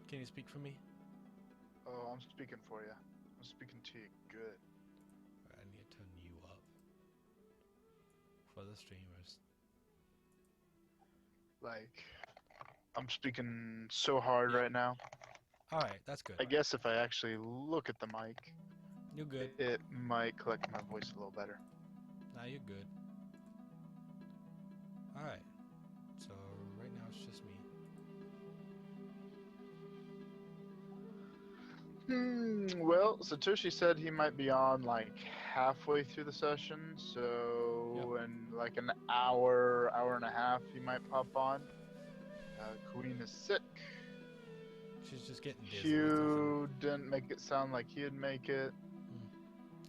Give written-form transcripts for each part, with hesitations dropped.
Can you speak for me? Oh, I'm speaking for you. I'm speaking to you good. I need to turn you up for the streamers. Like, I'm speaking so hard Yeah. right now. Alright, that's good. I guess if I actually look at the mic, You're good. it might collect my voice a little better. Nah, you're good. Alright. So, right now it's just me. Well, Satoshi said he might be on like halfway through the session, so in like an hour, hour and a half, he might pop on. Queen is sick. She's just getting dizzy. Hugh didn't make it sound like he'd make it.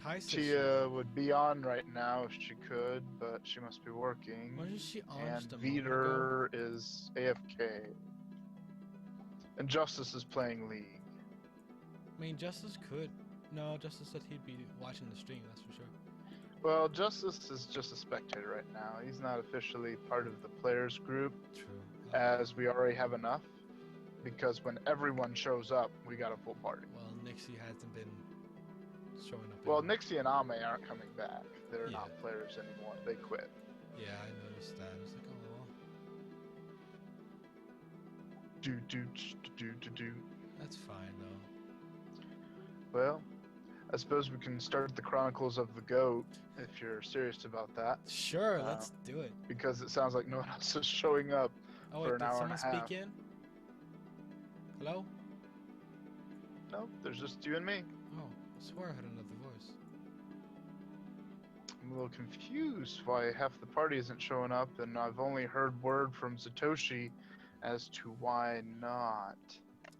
Kai said Tia would be on right now if she could, but she must be working. Wasn't she on And just a moment ago? Veter is AFK. And Justice is playing League. I mean, Justice could. No, Justice said he'd be watching the stream, that's for sure. Well, Justice is just a spectator right now. He's not officially part of the players group. True. As we already have enough. Because when everyone shows up, we got a full party. Well, Nixie hasn't been showing up. Well, Nixie and Ame aren't coming back. They're Yeah. not players anymore. They quit. Yeah, I noticed that. I was like, oh. Do. That's fine, though. Well, I suppose we can start the Chronicles of the Goat, if you're serious about that. Sure, let's do it. Because it sounds like no one else is showing up for an hour and a half. Did someone speak in? Hello? No, there's just you and me. Oh, I swear I heard another voice. I'm a little confused why half the party isn't showing up, and I've only heard word from Satoshi as to why not.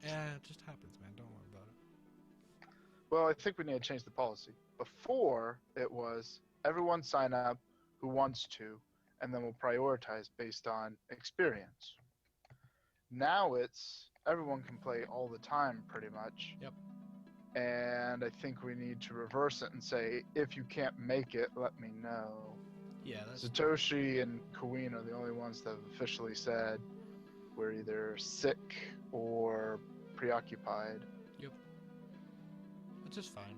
Yeah, it just happens, man. Don't worry about it. Well, I think we need to change the policy. Before, it was everyone sign up who wants to, and then we'll prioritize based on experience. Now it's everyone can play all the time, pretty much. Yep. And I think we need to reverse it and say, if you can't make it, let me know. Yeah, that's Satoshi and Queen are the only ones that have officially said we're either sick or preoccupied. Yep. Which is fine.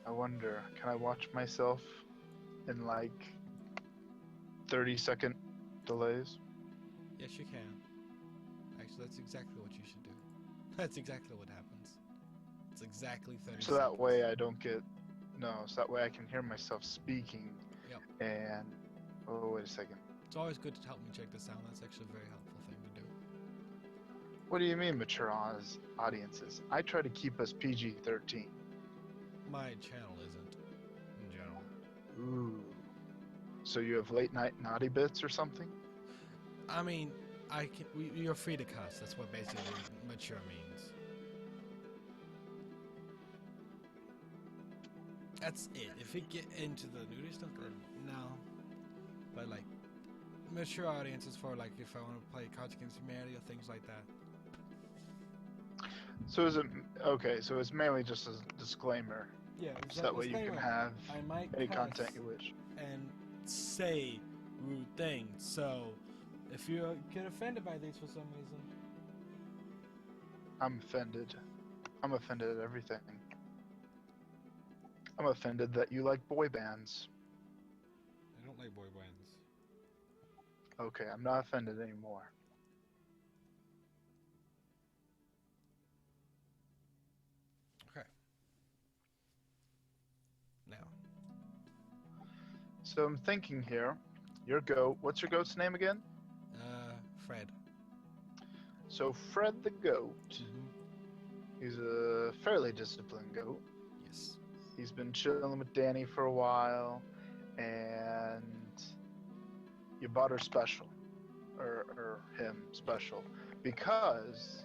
I wonder, can I watch myself in like 30-second delays? Yes, you can. Actually, that's exactly what you should do. That's exactly what happens. It's exactly 30 seconds. So that way I don't get... No, so that way I can hear myself speaking. Yep. And... Oh, wait a second. It's always good to help me check the sound. That's actually a very helpful thing to do. What do you mean, mature audiences? I try to keep us PG-13. My channel isn't, in general. Ooh. So you have late-night naughty bits or something? I mean, you're free to cuss. That's what basically mature means. That's it. If we get into the nudity stuff, then no. But like, mature audiences for like if I want to play Cards Against Humanity or things like that. So is it... Okay, so it's mainly just a disclaimer. Yeah, So that way you can have I might any cuss content you wish. and say rude things. So if you get offended by these for some reason, I'm offended. I'm offended at everything. I'm offended that you like boy bands. I don't like boy bands. Okay, I'm not offended anymore. Okay. Now. So I'm thinking here, your goat, what's your goat's name again? Fred. So Fred the goat, Mm-hmm. he's a fairly disciplined goat. Yes. He's been chilling with Danny for a while, and you bought her special, or him special, because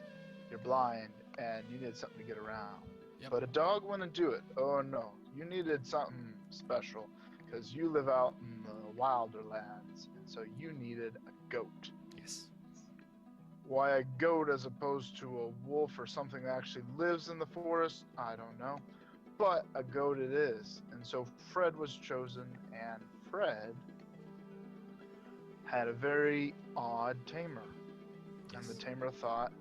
you're blind and you needed something to get around. Yep. But a dog wouldn't do it. Oh no, you needed something special, because you live out in the wilder lands, and so you needed a goat. Yes. Why a goat as opposed to a wolf or something that actually lives in the forest, I don't know. But a goat it is. And so Fred was chosen, and Fred had a very odd tamer. And the Yes. tamer thought,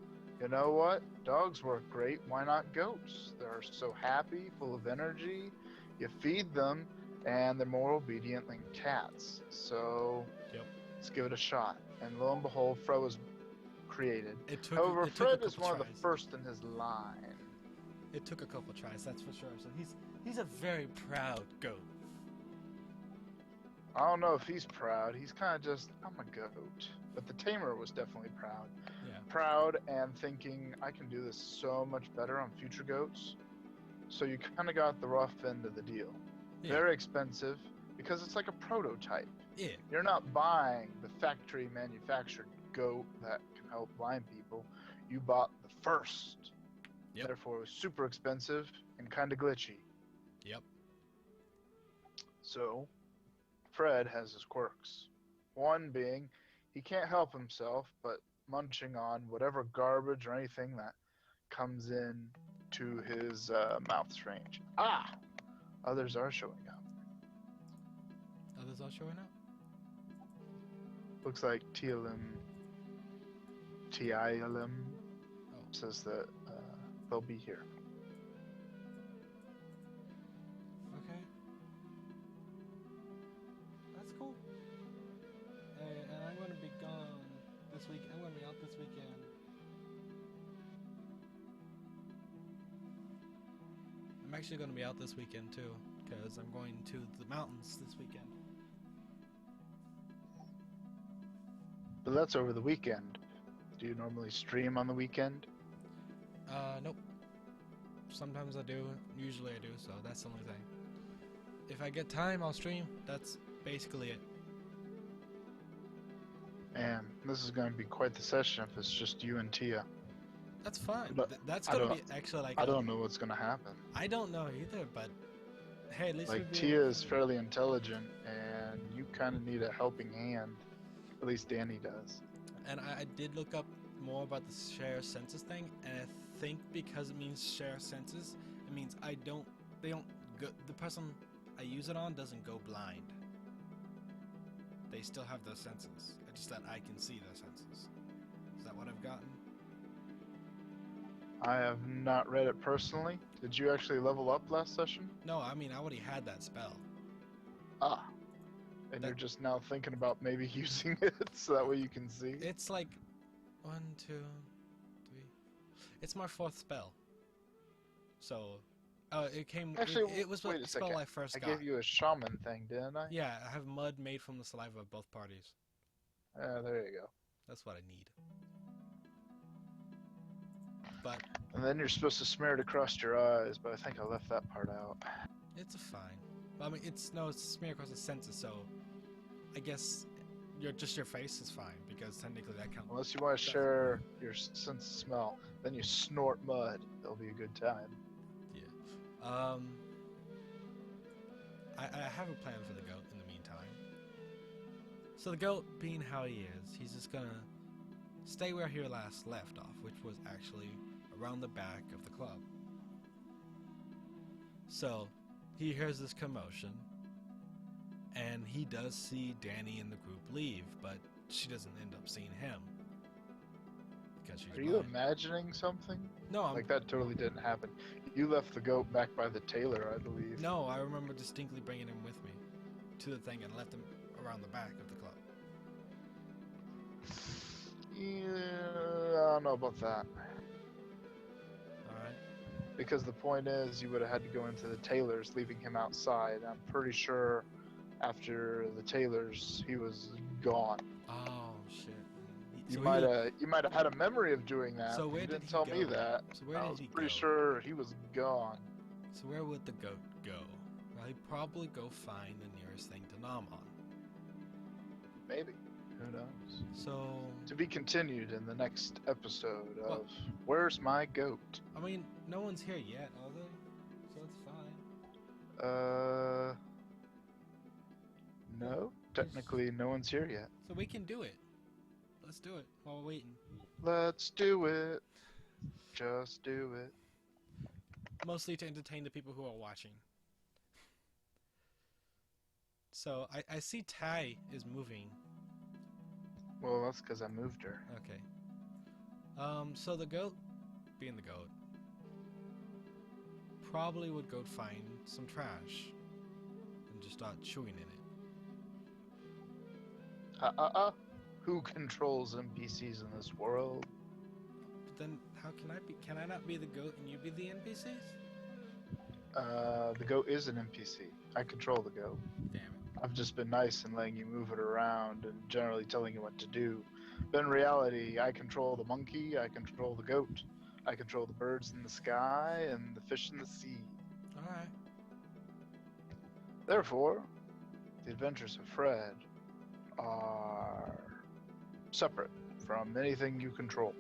you know what? Dogs work great. Why not goats? They're so happy, full of energy. You feed them, and they're more obedient than cats. So Yep. let's give it a shot. And lo and behold, Fred was created. It took However, it took a Fred is couple one of tries. the first in his line. It took a couple tries, that's for sure. So he's a very proud goat. I don't know if he's proud. He's kind of just, I'm a goat. But the tamer was definitely proud. Yeah. Proud and thinking, I can do this so much better on future goats. So you kind of got the rough end of the deal. Yeah. Very expensive because it's like a prototype. Yeah. You're not buying the factory manufactured goat that can help blind people. You bought the first. Yep. Therefore, it was super expensive and kind of glitchy. Yep. So, Fred has his quirks. One being, he can't help himself but munching on whatever garbage or anything that comes in to his mouth's range. Ah! Others are showing up. Others are showing up? Looks like TILM Oh. says that they'll be here. Okay. That's cool. And I'm going to be gone this week. I'm going to be out this weekend. I'm actually going to be out this weekend too, because I'm going to the mountains this weekend. But that's over the weekend. Do you normally stream on the weekend? Nope. Sometimes I do. Usually I do, so that's the only thing. If I get time, I'll stream. That's basically it. Man, this is going to be quite the session if it's just you and Tia. That's fine. But That's I going to don't- be actually like... I don't know what's going to happen. I don't know either, but... Hey, at least Like, we'll be Tia able is to- fairly intelligent, and you kind of need a helping hand. At least Danny does. And I did look up more about the share senses thing, and I think because it means share senses, it means they don't go, the person I use it on doesn't go blind. They still have their senses. It's just that I can see their senses. Is that what I've gotten? I have not read it personally. Did you actually level up last session? No, I mean, I already had that spell. Ah. And you're just now thinking about maybe using it so that way you can see? It's like 1, 2, 3. It's my 4th spell. So, it came. Actually, it was wait the a spell second. I first I got. gave you a shaman thing, didn't I? Yeah, I have mud made from the saliva of both parties. There you go. That's what I need. But And then you're supposed to smear it across your eyes, but I think I left that part out. it's fine. I mean, it's smear across the senses, so I guess your face is fine because technically that counts. Unless you want to share your sense of smell, then you snort mud. It'll be a good time. Yeah. I have a plan for the goat in the meantime. So the goat, being how he is, he's just gonna stay where he last left off, which was actually around the back of the club. So he hears this commotion, and he does see Danny and the group leave, but she doesn't end up seeing him because she's Are you blind. imagining something? No, Like that totally didn't happen. You left the goat back by the tailor, I believe. No, I remember distinctly bringing him with me to the thing and left him around the back of the club. Yeah, I don't know about that. Alright. Because the point is, you would have had to go into the tailor's, leaving him outside. I'm pretty sure after the tailor's, he was gone. Oh, shit. You might have had a memory of doing that. So but where you did didn't he tell me go? that. So where I did was he pretty go? sure he was gone. So where would the goat go? Well, he'd probably go find the nearest thing to nom on. Maybe. Who knows? So, To be continued in the next episode of Well- Where's My Goat? I mean, no one's here yet, are they? So it's fine. No. Technically, no one's here yet. So we can do it. Let's do it while we're waiting. Let's do it. Just do it. Mostly to entertain the people who are watching. So I see Ty is moving. Well, that's because I moved her. Okay. So the goat, being the goat, probably would go find some trash and just start chewing in it. Who controls NPCs in this world? But then, how can I be? Can I not be the goat and you be the NPCs? The goat is an NPC. I control the goat. Damn it. I've just been nice and letting you move it around and generally telling you what to do. But in reality, I control the monkey, I control the goat, I control the birds in the sky and the fish in the sea. All right. Therefore, the adventures of Fred are separate from anything you control.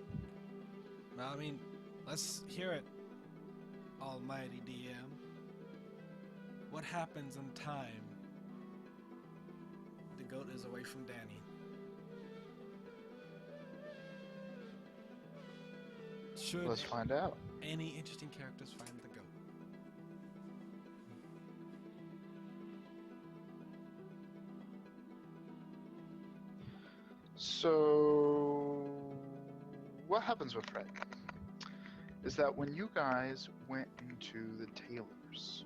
Well, I mean, let's hear it, Almighty DM. What happens in time? The goat is away from Danny. Should Let's find out. any interesting characters find the goat? So, what happens with Fred is that when you guys went into the tailor's,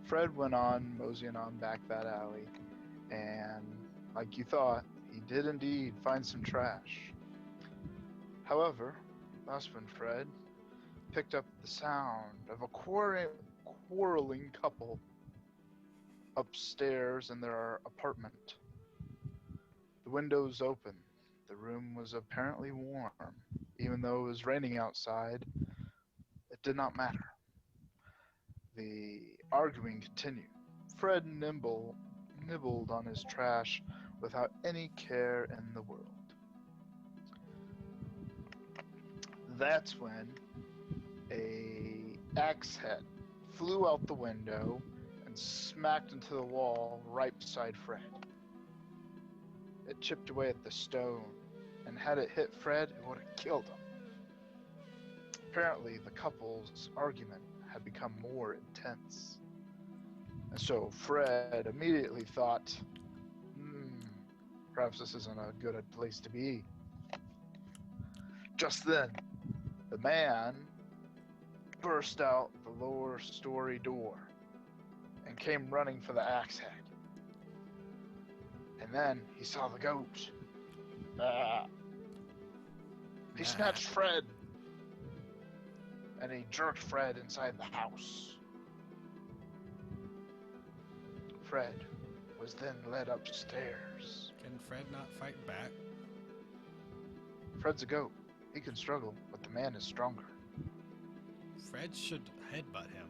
Fred went on moseying on back that alley, and like you thought, he did indeed find some trash. However, that's when Fred picked up the sound of a quarreling couple upstairs in their apartment. The windows open. The room was apparently warm. Even though it was raining outside, it did not matter. The arguing continued. Fred nibbled on his trash without any care in the world. That's when a axe head flew out the window and smacked into the wall right beside Fred. It chipped away at the stone, and had it hit Fred, it would have killed him. Apparently, the couple's argument had become more intense. And so Fred immediately thought, perhaps this isn't a good place to be. Just then, the man burst out the lower story door and came running for the axe head. And then he saw the goat. He snatched Fred and he jerked Fred inside the house. Fred was then led upstairs. Can Fred not fight back? Fred's a goat. He can struggle, but the man is stronger. Fred should headbutt him.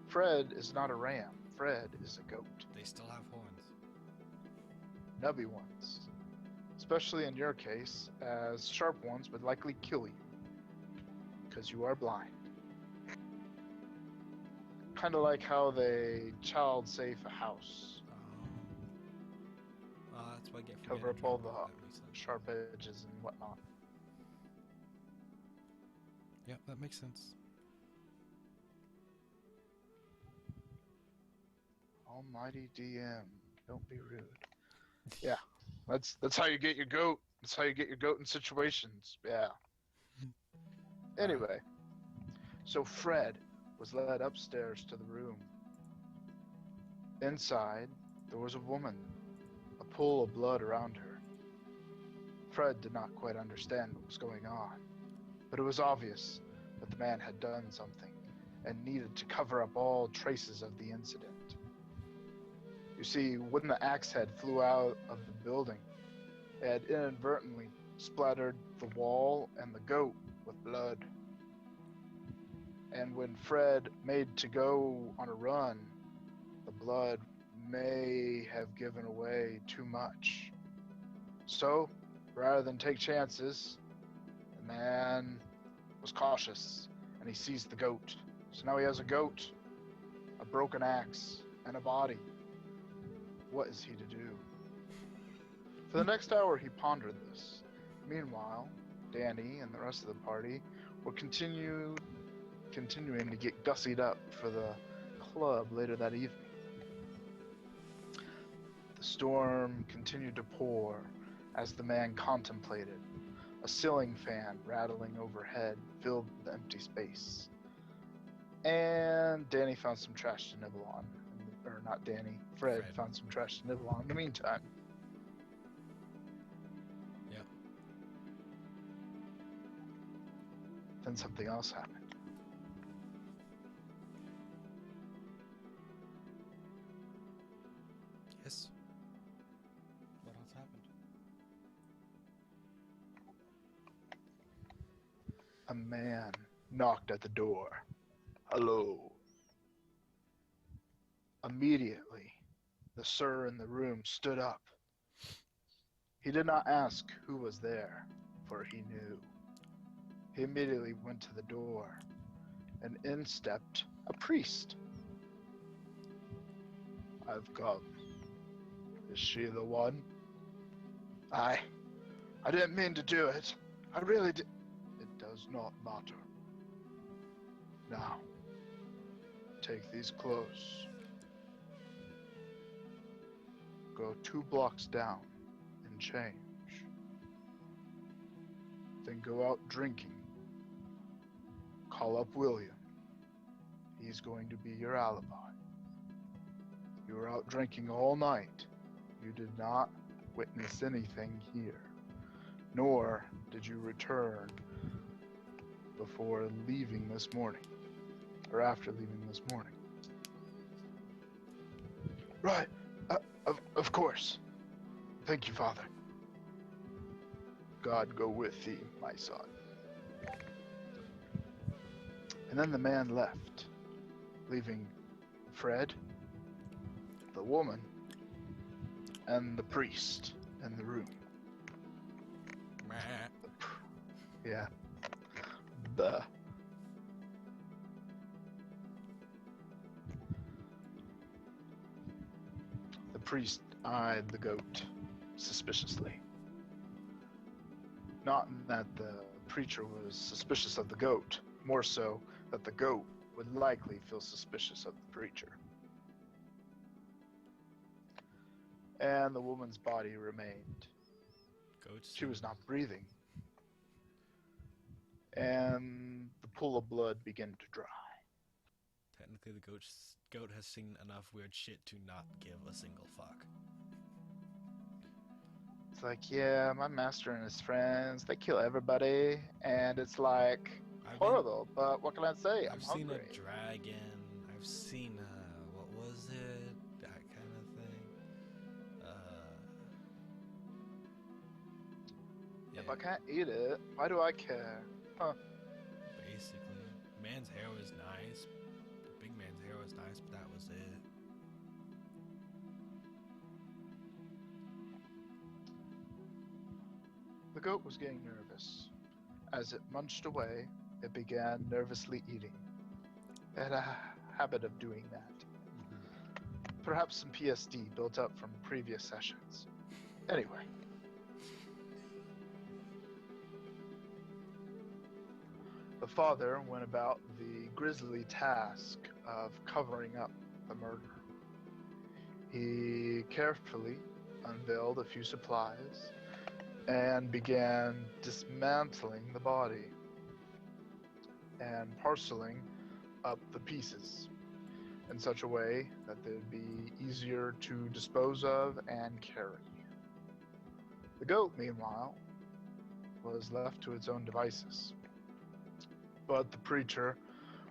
Fred is not a ram. Fred is a goat. They still have horns. Nubby ones. Especially in your case, as sharp ones would likely kill you. Because you are blind. Kind of like how they child safe a house. Well, that's what I get for Cover getting up all drunk. the That makes sense. sharp edges and whatnot. Yep, that makes sense. Almighty DM, don't be rude. Yeah, that's how you get your goat. That's how you get your goat in situations. Yeah. Anyway, so Fred was led upstairs to the room. Inside, there was a woman, a pool of blood around her. Fred did not quite understand what was going on, but it was obvious that the man had done something and needed to cover up all traces of the incident. You see, when the axe head flew out of the building, it had inadvertently splattered the wall and the goat with blood. And when Fred made to go on a run, the blood may have given away too much. So, rather than take chances, the man was cautious and he seized the goat. So now he has a goat, a broken axe, and a body. What is he to do? For the next hour, he pondered this. Meanwhile, Danny and the rest of the party were continuing to get gussied up for the club later that evening. The storm continued to pour, as the man contemplated. A ceiling fan rattling overhead filled the empty space. And Danny found some trash to nibble on. Or not Danny, Fred found some trash to nibble on in the meantime. Yep. Then something else happened. Yes. What else happened? A man knocked at the door. Hello. Immediately, the sir in the room stood up. He did not ask who was there, for he knew. He immediately went to the door, and in stepped a priest. I've come. Is she the one? I didn't mean to do it. I really did. It does not matter. Now, take these clothes. Go 2 blocks down and change. Then go out drinking. Call up William. He's going to be your alibi. You were out drinking all night. You did not witness anything here, nor did you return before leaving this morning, or after leaving this morning. Right. Of course. Thank you, Father. God go with thee, my son. And then the man left, leaving Fred, the woman, and the priest in the room. Yeah. The priest eyed the goat suspiciously. Not that the preacher was suspicious of the goat, more so that the goat would likely feel suspicious of the preacher. And the woman's body remained. She was not breathing. And the pool of blood began to dry. Technically, the goat has seen enough weird shit to not give a single fuck. It's like, yeah, my master and his friends, they kill everybody, and it's like horrible, but what can I say? I'm hungry. I've seen a dragon, I've seen what was it? That kind of thing. Yeah. If I can't eat it, why do I care? Huh. Basically. Man's hair was nice. The big man's hair was nice, but that was it. The goat was getting nervous. As it munched away, it began nervously eating. It had a habit of doing that. Perhaps some PSD built up from previous sessions. Anyway. The father went about the grisly task of covering up the murder. He carefully unveiled a few supplies and began dismantling the body and parceling up the pieces in such a way that they'd be easier to dispose of and carry. The goat, meanwhile, was left to its own devices. But the preacher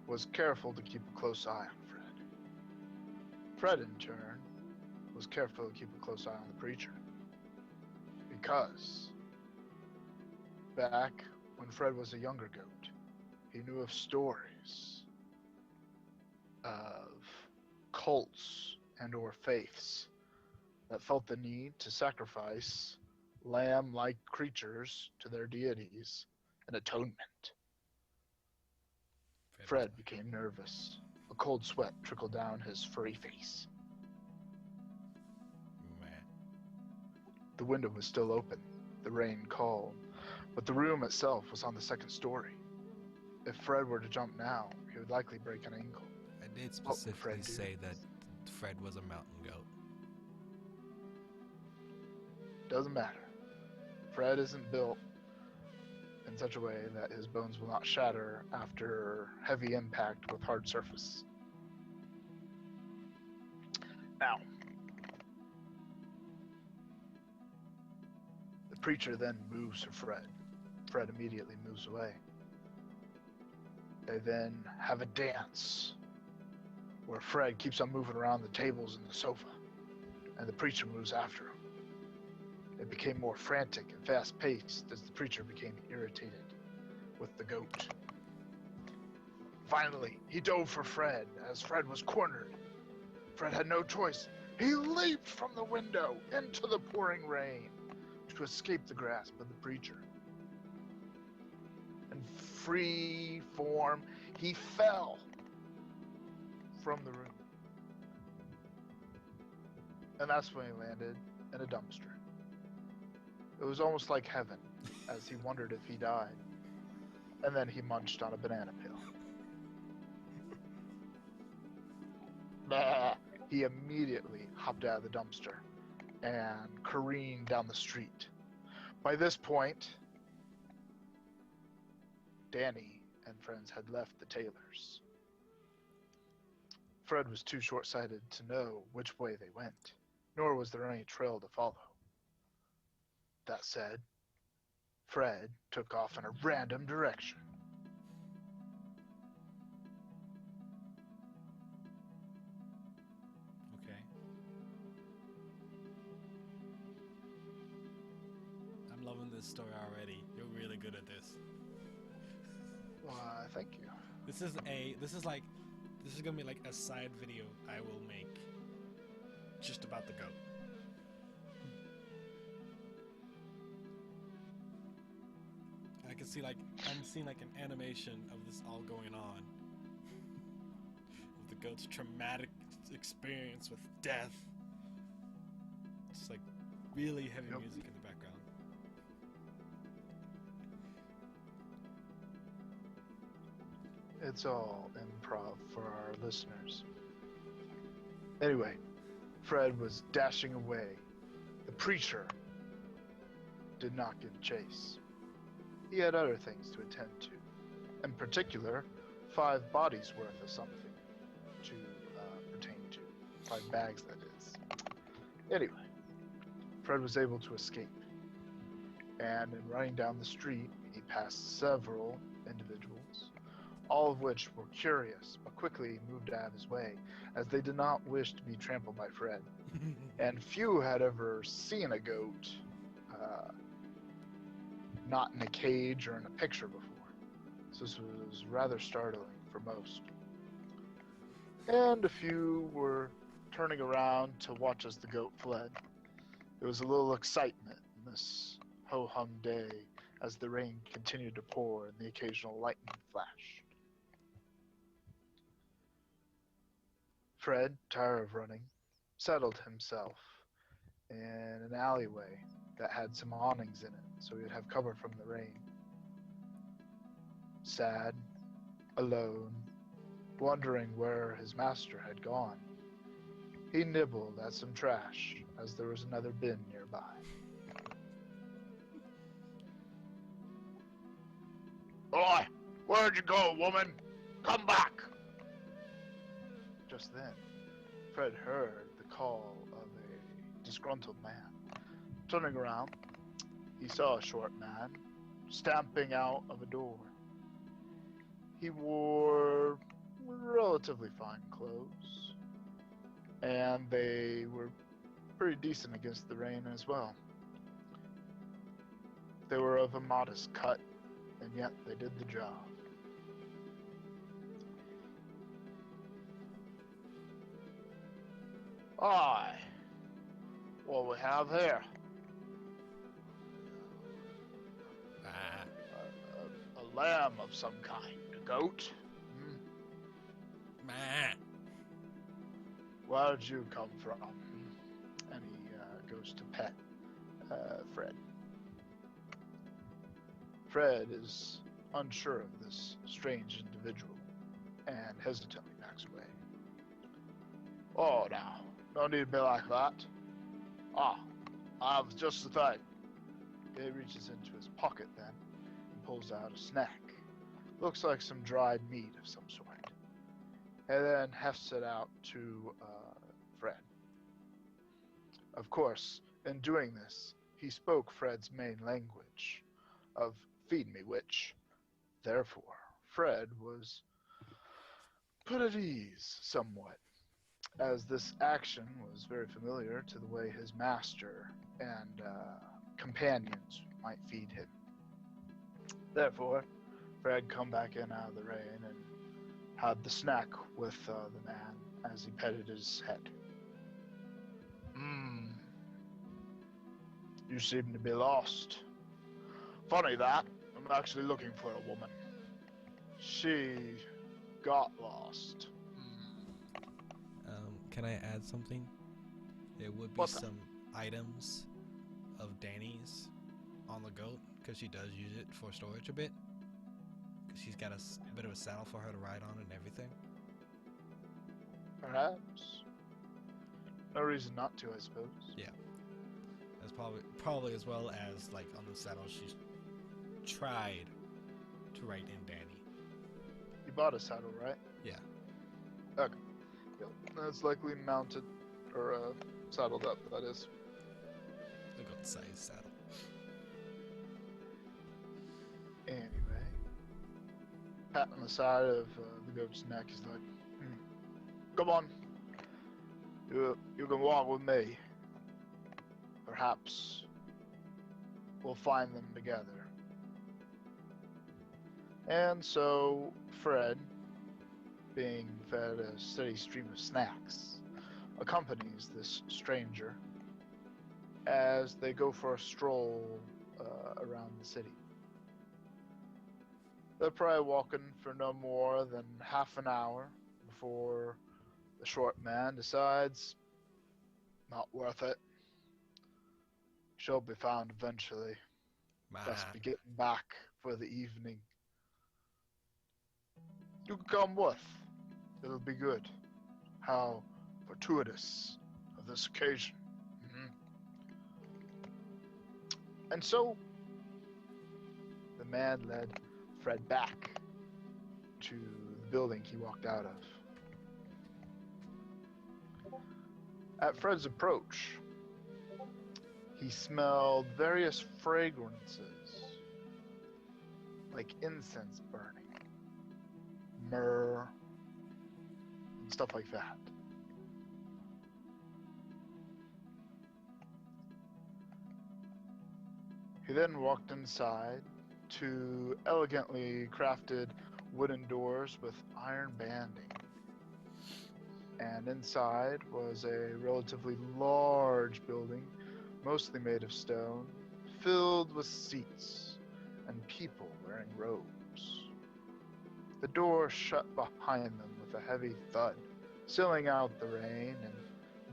was careful to keep a close eye on Fred. Fred, in turn, was careful to keep a close eye on the preacher. Because back when Fred was a younger goat, he knew of stories of cults and or faiths that felt the need to sacrifice lamb-like creatures to their deities in atonement. Fred became nervous. A cold sweat trickled down his furry face. The window was still open, the rain calm, but the room itself was on the second story. If Fred were to jump now, he would likely break an ankle. I did specifically say that Fred was a mountain goat. Doesn't matter. Fred isn't built in such a way that his bones will not shatter after heavy impact with hard surface. Now, the preacher then moves for Fred. Fred immediately moves away. They then have a dance where Fred keeps on moving around the tables and the sofa, and the preacher moves after him. It became more frantic and fast-paced as the preacher became irritated with the goat. Finally, he dove for Fred as Fred was cornered. Fred had no choice. He leaped from the window into the pouring rain to escape the grasp of the preacher. In free form, he fell from the room. And that's when he landed in a dumpster. It was almost like heaven, as he wondered if he died. And then he munched on a banana peel. He immediately hopped out of the dumpster and careened down the street. By this point, Danny and friends had left the tailor's. Fred was too short-sighted to know which way they went, nor was there any trail to follow. That said, Fred took off in a random direction. Okay. I'm loving this story already. You're really good at this. Why, thank you. This is gonna be like a side video I will make just about the goat. I'm seeing like an animation of this all going on. Of the goat's traumatic experience with death. It's like really heavy music in the background. It's all improv for our listeners. Anyway, Fred was dashing away. The preacher did not give chase. He had other things to attend to. In particular, 5 bodies worth of something to pertain to. 5 bags, that is. Anyway, Fred was able to escape. And in running down the street, he passed several individuals, all of which were curious, but quickly moved out of his way, as they did not wish to be trampled by Fred. And few had ever seen a goat not in a cage or in a picture before. So this was rather startling for most. And a few were turning around to watch as the goat fled. There was a little excitement in this ho-hum day as the rain continued to pour and the occasional lightning flashed. Fred, tired of running, settled himself in an alleyway that had some awnings in it, so he would have cover from the rain. Sad, alone, wondering where his master had gone, he nibbled at some trash as there was another bin nearby. "Oi! Where'd you go, woman? Come back!" Just then, Fred heard the call of a disgruntled man. Turning around, he saw a short man stamping out of a door. He wore relatively fine clothes, and they were pretty decent against the rain as well. They were of a modest cut, and yet they did the job. "Aye, what we have here? A lamb of some kind, a goat? Where'd you come from?" And he goes to pet Fred. Fred is unsure of this strange individual and hesitantly backs away. "Oh, now, no need to be like that. I have just the thing. He reaches into his pocket then and pulls out a snack. Looks like some dried meat of some sort. And then hefts it out to Fred. Of course, in doing this, he spoke Fred's main language of feed me witch. Therefore, Fred was put at ease somewhat, as this action was very familiar to the way his master and companions might feed him. Therefore, Fred come back in out of the rain and had the snack with the man as he petted his head. You seem to be lost. Funny that. I'm actually looking for a woman. She got lost. Can I add something? There would be What's that? some items of Danny's on the goat, because she does use it for storage a bit. Because she's got a bit of a saddle for her to ride on and everything. Perhaps. No reason not to, I suppose. Yeah. That's probably as well as, like, on the saddle, she's tried to write in Danny. You bought a saddle, right? Yeah. Okay. Yep. That's likely mounted, or saddled up, that is. The goat size saddle. Anyway. Pat on the side of the goat's neck, he's like, come on. You can walk with me. Perhaps we'll find them together. And so Fred, being fed a steady stream of snacks, accompanies this stranger as they go for a stroll around the city. They're probably walking for no more than half an hour before the short man decides, not worth it. She'll be found eventually. Best be getting back for the evening. You can come with. It'll be good. How fortuitous of this occasion. And so, the man led Fred back to the building he walked out of. At Fred's approach, he smelled various fragrances, like incense burning, myrrh, and stuff like that. He then walked inside to elegantly crafted wooden doors with iron banding. And inside was a relatively large building, mostly made of stone, filled with seats and people wearing robes. The door shut behind them with a heavy thud, sealing out the rain and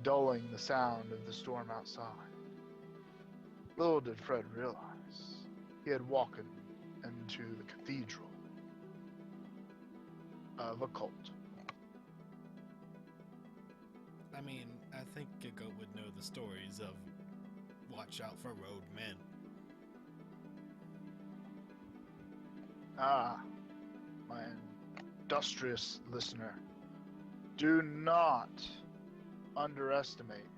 dulling the sound of the storm outside. Little did Fred realize he had walked into the cathedral of a cult. I mean, I think a goat would know the stories of watch out for road men. Ah, my industrious listener, do not underestimate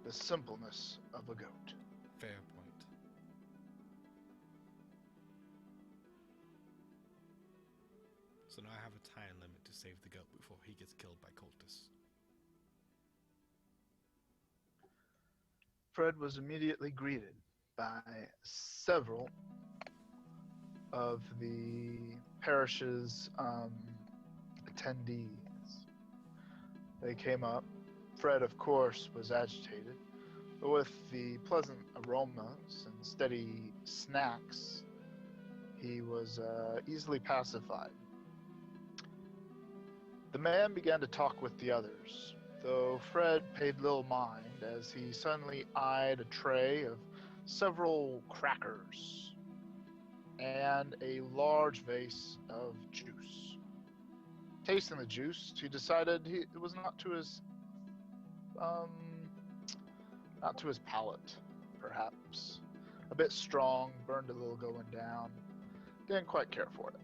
the simpleness of a goat. Fair point. So now I have a time limit to save the goat before he gets killed by cultists. Fred was immediately greeted by several of the parish's attendees. They came up. Fred, of course, was agitated, but with the pleasant aromas and steady snacks, he was easily pacified. The man began to talk with the others, though Fred paid little mind as he suddenly eyed a tray of several crackers and a large vase of juice. Tasting the juice, he decided it was not to his palate, perhaps. a bit strong, burned a little going down. Didn't quite care for it.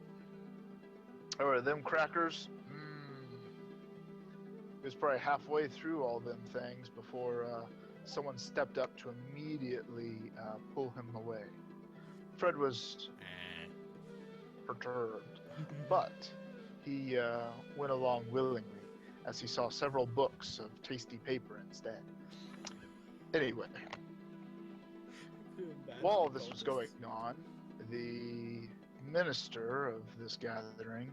Or them crackers, he was probably halfway through all them things before someone stepped up to immediately pull him away. Fred was perturbed, but he went along willingly as he saw several books of tasty paper instead. Anyway, while this was going on, the minister of this gathering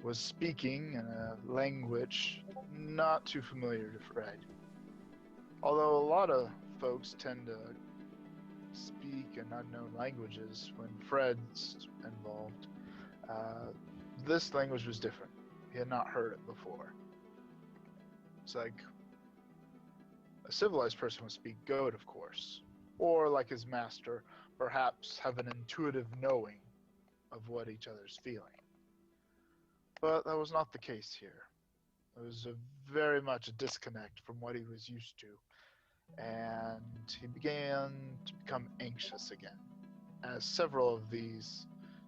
was speaking in a language not too familiar to Fred. Although a lot of folks tend to speak in unknown languages when Fred's involved, this language was different. He had not heard it before. It's like a civilized person would speak goat, of course, or like his master, perhaps have an intuitive knowing of what each other's feeling. But that was not the case here. It was very much a disconnect from what he was used to, and he began to become anxious again, as several of these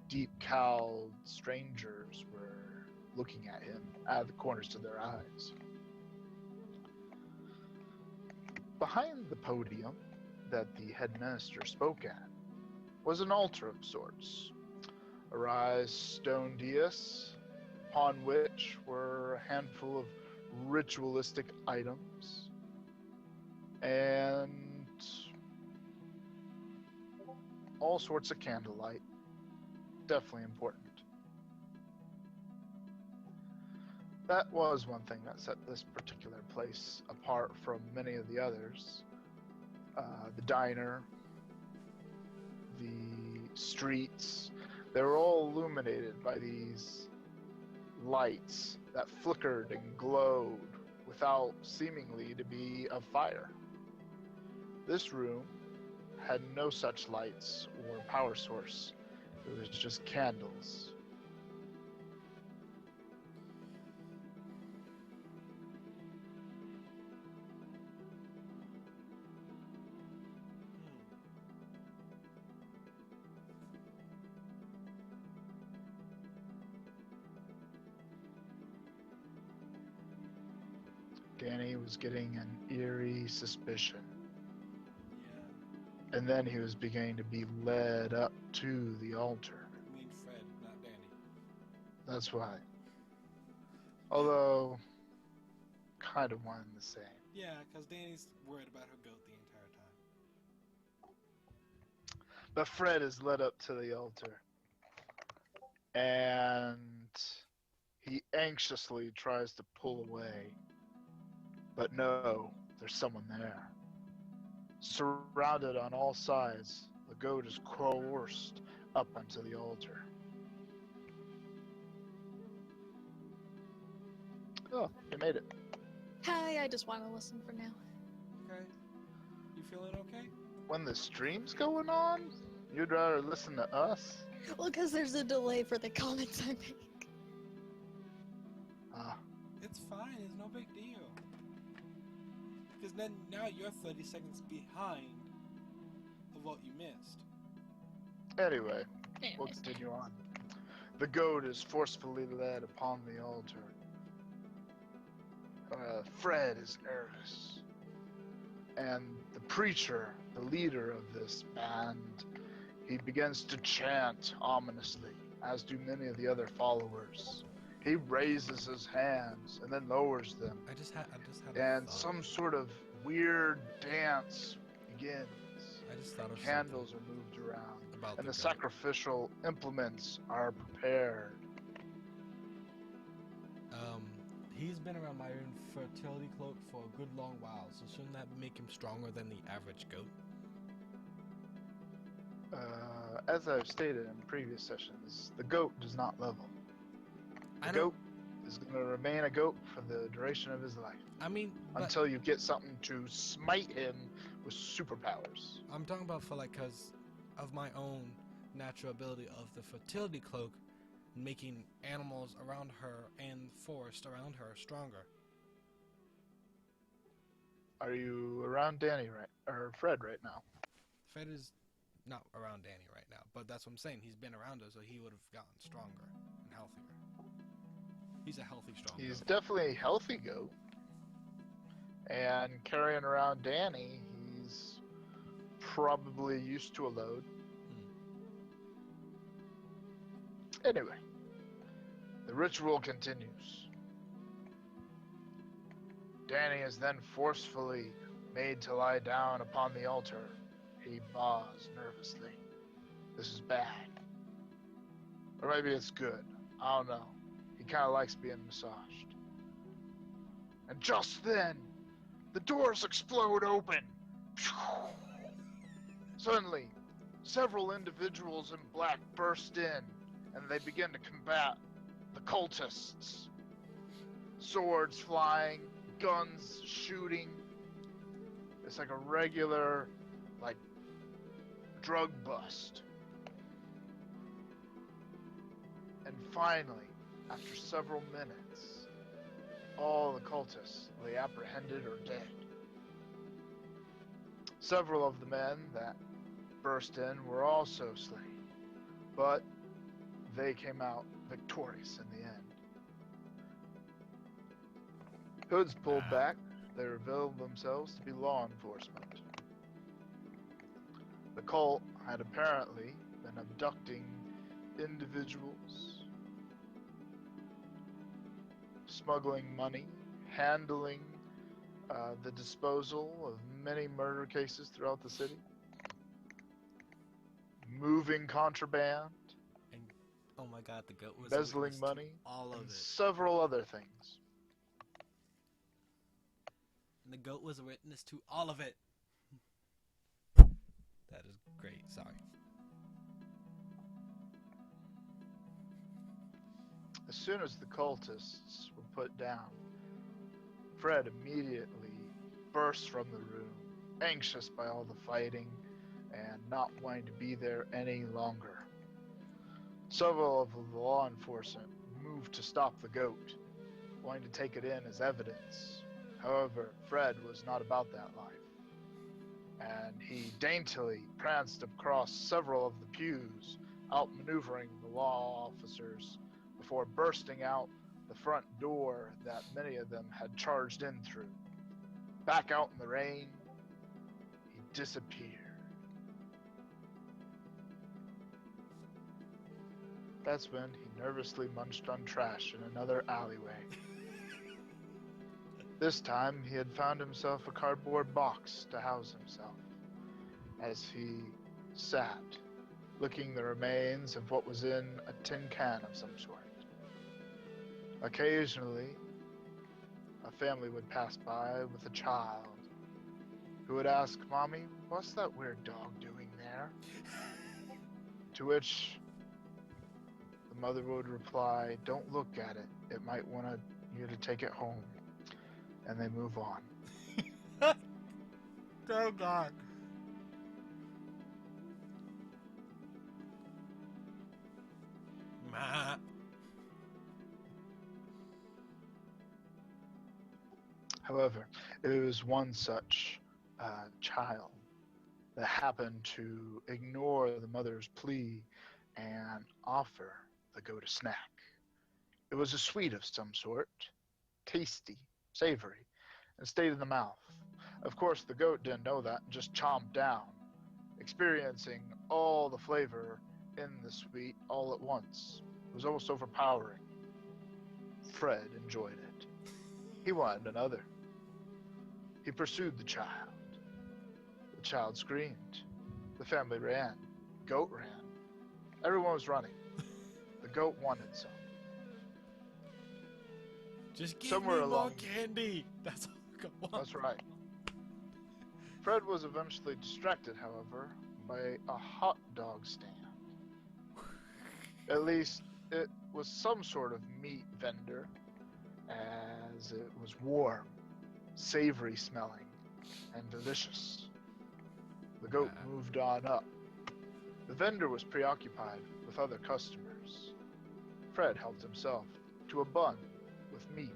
deep-cowled strangers were looking at him out of the corners of their eyes. Behind the podium that the head minister spoke at was an altar of sorts, a raised stone dais, upon which were a handful of ritualistic items and all sorts of candlelight. Definitely important. That was one thing that set this particular place apart from many of the others. The diner, the streets, they were all illuminated by these lights that flickered and glowed without seemingly to be of fire. This room had no such lights or power source. It was just candles. Danny was getting an eerie suspicion. Yeah. And then he was beginning to be led up to the altar. I mean Fred, not Danny. That's why. Although, kind of one and the same. Yeah, because Danny's worried about her goat the entire time. But Fred is led up to the altar. And he anxiously tries to pull away. But no, there's someone there. Surrounded on all sides, the goat is coerced up onto the altar. Oh, you made it. Hi, I just want to listen for now. Okay. You feeling okay? When the stream's going on, you'd rather listen to us? Well, because there's a delay for the comments I make. It's fine, it's no big deal. Because then now you're 30 seconds behind of what you missed. Anyway, Anyways. we'll continue on. The goat is forcefully led upon the altar. Fred is nervous. And the preacher, the leader of this band, he begins to chant ominously, as do many of the other followers. He raises his hands and then lowers them. I just had And some sort of weird dance begins. I just thought of Candles are moved around. about And the goat. sacrificial implements are prepared. He's been around my infertility cloak for a good long while, so shouldn't that make him stronger than the average goat? As I've stated in previous sessions, the goat does not level. The I know. goat is going to remain a goat for the duration of his life. I mean, Until you get something to smite him with superpowers. I'm talking about for like, cause of my own natural ability of the fertility cloak, making animals around her and forest around her stronger. Are you around Danny or Fred right now? Fred is not around Danny right now, but that's what I'm saying. He's been around us, so he would have gotten stronger and healthier. He's a healthy, strong He's goat. definitely a healthy goat. And carrying around Danny, he's probably used to a load. Anyway, the ritual continues. Danny is then forcefully made to lie down upon the altar. He bows nervously. This is bad. Or maybe it's good. I don't know. He kind of likes being massaged. And just then, the doors explode open. Suddenly, several individuals in black burst in, and they begin to combat the cultists. Swords flying, guns shooting. It's like a regular, drug bust. And finally, after several minutes, all the cultists lay apprehended or dead. Several of the men that burst in were also slain, but they came out victorious in the end. Hoods pulled back, they revealed themselves to be law enforcement. The cult had apparently been abducting individuals, smuggling money, handling the disposal of many murder cases throughout the city, moving contraband, And oh my God, the goat was embezzling money, all of and it. several other things. And the goat was a witness to all of it. That is great. Sorry. As soon as the cultists were put down, Fred immediately burst from the room, anxious by all the fighting and not wanting to be there any longer. Several of the law enforcement moved to stop the goat, wanting to take it in as evidence. However, Fred was not about that life, and he daintily pranced across several of the pews, outmaneuvering the law officers before bursting out the front door that many of them had charged in through. Back out in the rain, he disappeared. That's when he nervously munched on trash in another alleyway. This time, he had found himself a cardboard box to house himself, as he sat, licking the remains of what was in a tin can of some sort. Occasionally, a family would pass by with a child who would ask, "Mommy, what's that weird dog doing there?" To which the mother would reply, "Don't look at it. It might want you to take it home." And they move on. Oh God. Ma. However, it was one such child that happened to ignore the mother's plea and offer the goat a snack. It was a sweet of some sort, tasty, savory, and stayed in the mouth. Of course, the goat didn't know that and just chomped down, experiencing all the flavor in the sweet all at once. It was almost overpowering. Fred enjoyed it. He wanted another. He pursued the child. The child screamed. The family ran. Goat ran. Everyone was running. The goat wanted some. Just give Somewhere me more along- candy. That's all I want. That's right. Fred was eventually distracted, however, by a hot dog stand. At least it was some sort of meat vendor, as it was warm, savory smelling, and delicious. The goat moved on up. The vendor was preoccupied with other customers. Fred helped himself to a bun with meat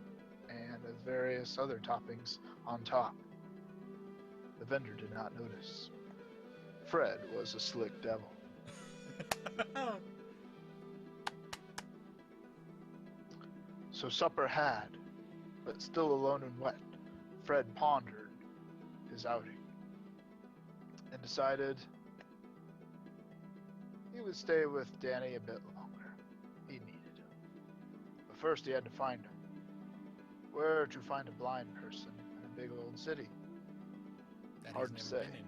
and various other toppings on top. The vendor did not notice. Fred was a slick devil. So supper had, but still alone and wet, Fred pondered his outing and decided he would stay with Danny a bit longer. He needed him. But first he had to find him. Where to find a blind person in a big old city? That Hard he's to never say. been in.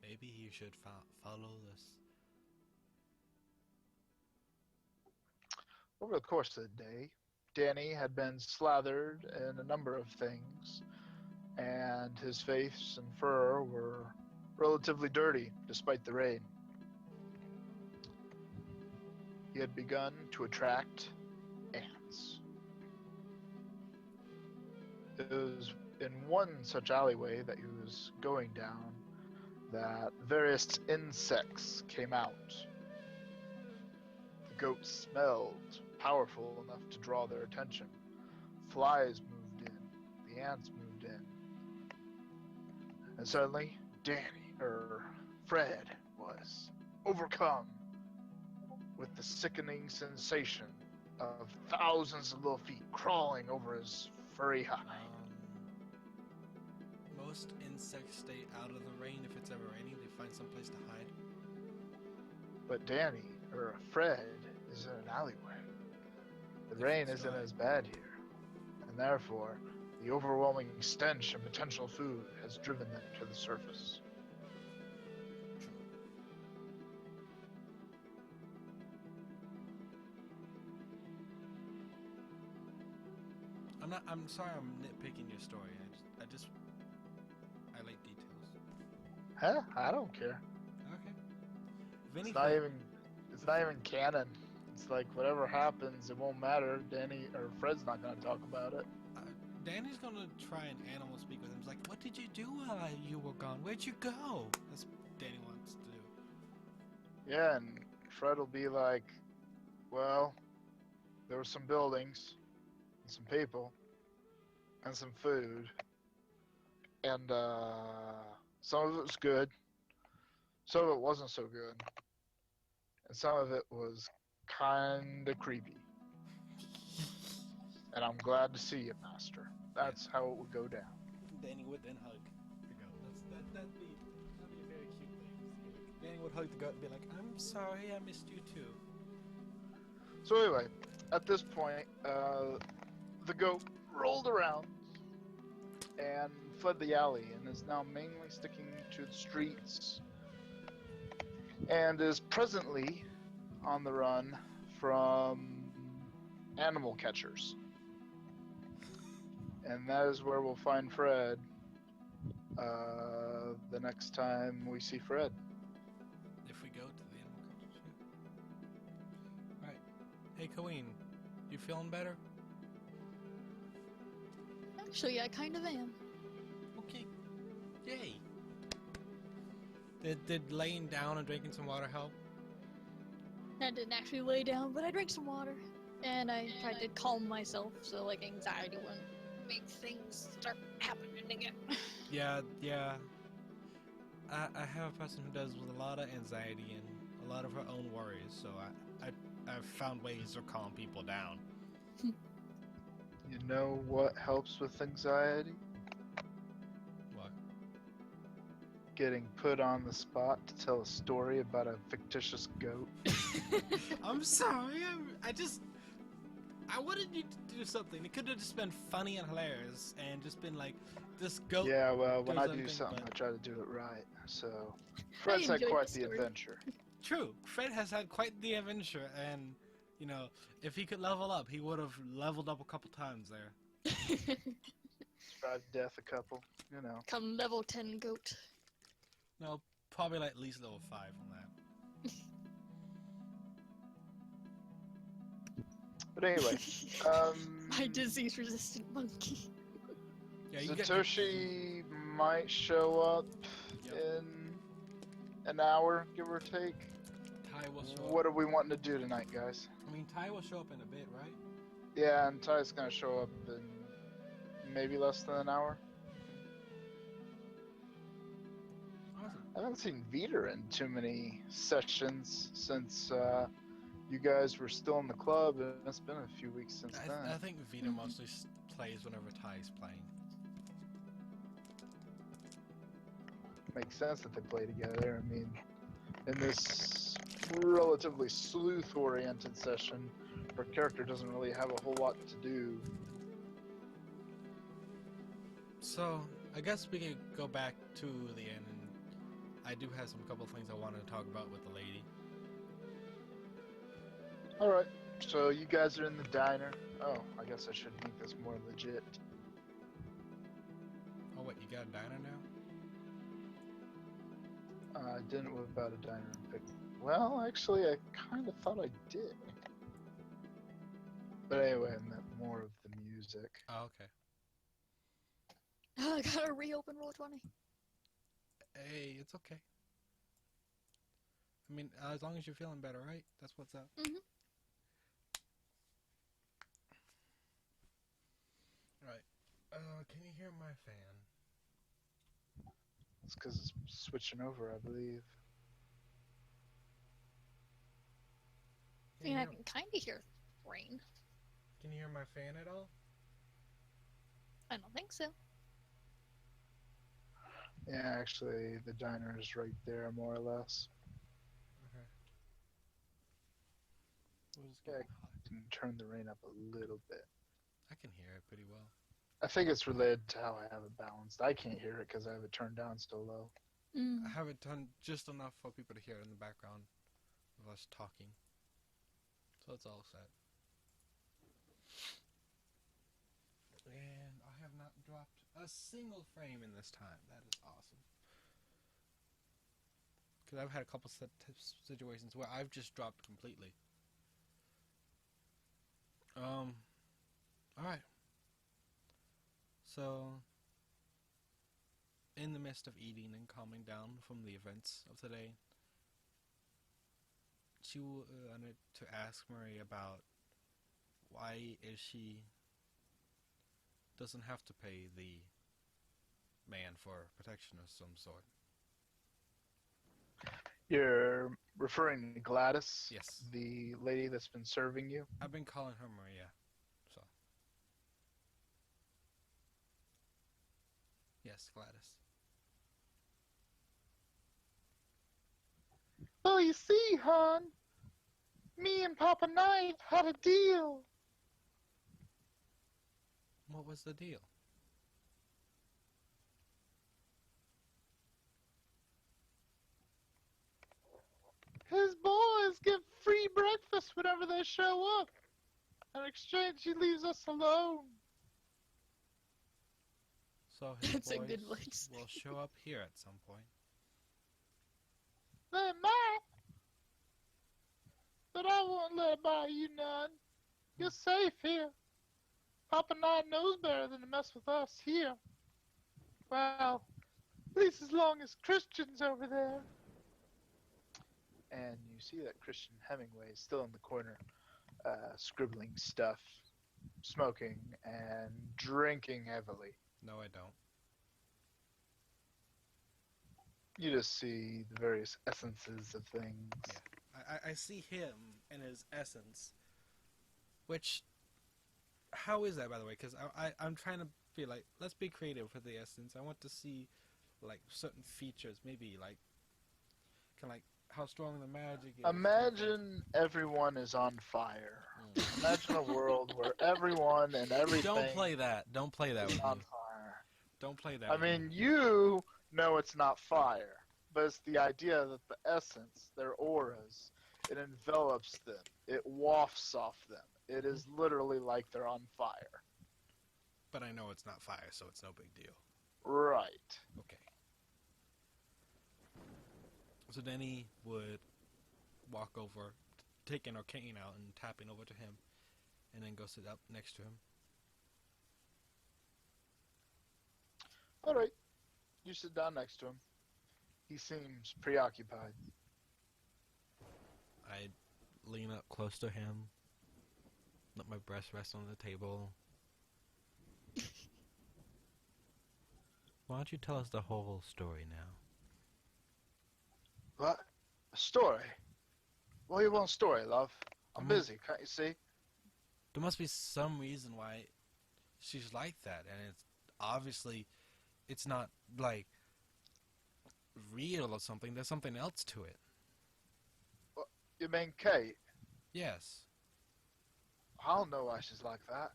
Maybe he should follow this. Over the course of the day, Danny had been slathered in a number of things, and his face and fur were relatively dirty despite the rain. He had begun to attract ants. It was in one such alleyway that he was going down that various insects came out. The goat smelled powerful enough to draw their attention. Flies moved in. The ants moved in. And suddenly, Fred was overcome with the sickening sensation of thousands of little feet crawling over his furry hide. Most insects stay out of the rain if it's ever raining. They find some place to hide. But Fred is in an alleyway. The rain isn't as bad here, and therefore, the overwhelming stench of potential food has driven them to the surface. I'm sorry I'm nitpicking your story. I like details. Huh? I don't care. Okay. If It's anything, not even canon. It's like whatever happens, it won't matter. Danny or Fred's not gonna talk about it. Danny's gonna try and animal speak with him. He's like, "What did you do while you were gone? Where'd you go?" That's what Danny wants to do. Yeah, and Fred will be like, well, there were some buildings, and some people, and some food, and some of it was good, some of it wasn't so good, and some of it was kinda creepy. And I'm glad to see you, Master. That's how it would go down. Danny would then hug the goat. That'd be a very cute thing. Danny would hug the goat and be like, "I'm sorry, I missed you too." So anyway, at this point, the goat rolled around and fled the alley and is now mainly sticking to the streets and is presently on the run from animal catchers. And that is where we'll find Fred the next time we see Fred. If we go to the animal culture. Alright. Hey, Queen, you feeling better? Actually, I kind of am. Okay. Yay. Did laying down and drinking some water help? I didn't actually lay down, but I drank some water. And I tried to calm myself so, like, anxiety wouldn't make things start happening again. Yeah. I have a person who does with a lot of anxiety and a lot of her own worries, so I've found ways to calm people down. You know what helps with anxiety? What? Getting put on the spot to tell a story about a fictitious goat. I'm sorry. I wanted you to do something. It could have just been funny and hilarious, and just been like, this goat. Yeah, well, when does I do something, something, but- I try to do it right. So, Fred's had enjoyed quite the the story. adventure. True. Fred has had quite the adventure, and if he could level up, he would have leveled up a couple times there. Tried death a couple, you know. Come level 10 goat. No, probably like at least level 5 on that. But anyway, My disease-resistant monkey. Yeah, you get Satoshi might show up Yep. an hour, give or take. Ty will show What up. are we wanting to do tonight, guys? I mean, Ty will show up in a bit, right? Yeah, and Ty's gonna show up in maybe less than an hour. Awesome. I haven't seen Vita in too many sessions since you guys were still in the club. It's been a few weeks since then. I think Vita mostly plays whenever Ty's playing. Makes sense that they play together. I mean, in this relatively sleuth-oriented session, her character doesn't really have a whole lot to do. So, I guess we could go back to the end, and I do have some couple things I wanted to talk about with the lady. Alright, so you guys are in the diner. Oh, I guess I should make this more legit. Oh, what, you got a diner now? I didn't whip out a diner and pick. Well, actually, I kind of thought I did. But anyway, I meant more of the music. Oh, okay. I gotta reopen Roll20. Hey, it's okay. I mean, as long as you're feeling better, right? That's what's up. Mhm. Right. Can you hear my fan? It's because it's switching over, I believe. I mean, I can kind of hear rain. Can you hear my fan at all? I don't think so. Yeah, actually, the diner is right there, more or less. Okay. We'll just Yeah, get I can turn the rain up a little bit. I can hear it pretty well. I think it's related to how I have it balanced. I can't hear it because I have it turned down so low. I have it done just enough for people to hear it in the background of us talking. So it's all set. And I have not dropped a single frame in this time. That is awesome. Because I've had a couple situations where I've just dropped completely. Alright. So, in the midst of eating and calming down from the events of today, she wanted to ask Marie about why is she doesn't have to pay the man for protection of some sort. You're referring to Gladys? Yes. The lady that's been serving you? I've been calling her Maria, so. Yes, Gladys. Well, you see, hon, me and Papa Knight had a deal. What was the deal? His boys get free breakfast whenever they show up. In exchange, he leaves us alone. So his That's a boys good voice. will show up here at some point. They might. But I won't let it buy you none. You're safe here. Papa Knight knows better than to mess with us here. Well, at least as long as Christian's over there. And you see that Christian Hemingway is still in the corner, scribbling stuff, smoking, and drinking heavily. No, I don't. You just see the various essences of things. Yeah. I see him in his essence. Which, how is that, by the way? Because I'm trying to be like, let's be creative with the essence. I want to see, like, certain features. Maybe, like, kind of like how strong the magic is. Imagine everyone is on fire. Imagine a world where everyone and everything Don't play that. Don't play that is with on me. fire. Don't play that I with me. mean, you know it's not fire, but it's the idea that the essence, their auras, it envelops them. It wafts off them. It is literally like they're on fire. But I know it's not fire, so it's no big deal. Right. Okay. So then he would walk over, taking her cane out and tapping over to him, and then go sit up next to him. All right. You sit down next to him. He seems preoccupied. I lean up close to him, let my breast rest on the table. Why don't you tell us the whole story now? What? A story? What do you want a story, love? I'm Mhm. busy, can't you see? There must be some reason why she's like that, and it's obviously it's not like real or something. There's something else to it. What, you mean Kate? Yes. I don't know why she's like that.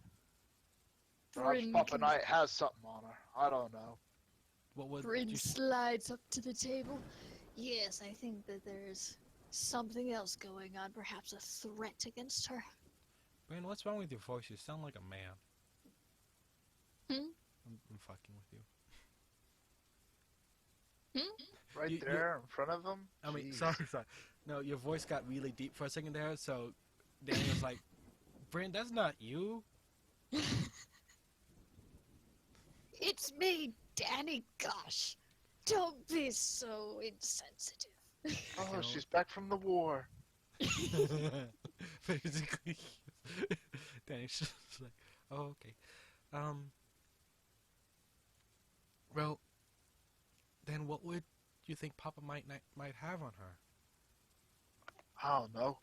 Perhaps Bryn, Papa Knight has something on her. I don't know. What would Bryn you? slides up to the table. Yes, I think that there's something else going on, perhaps a threat against her. Brandon, what's wrong with your voice? You sound like a man. Hmm? I'm fucking with you. Right You- there in front of him? I mean, Jeez. sorry. No, your voice got really deep for a second there, so Danny was like, Brandon, that's not you. It's me, Danny. Gosh, don't be so insensitive. Oh, know- she's back from the war. Basically, Danny's just like, oh, okay. Well, then what would you think Papa might have on her? I don't know.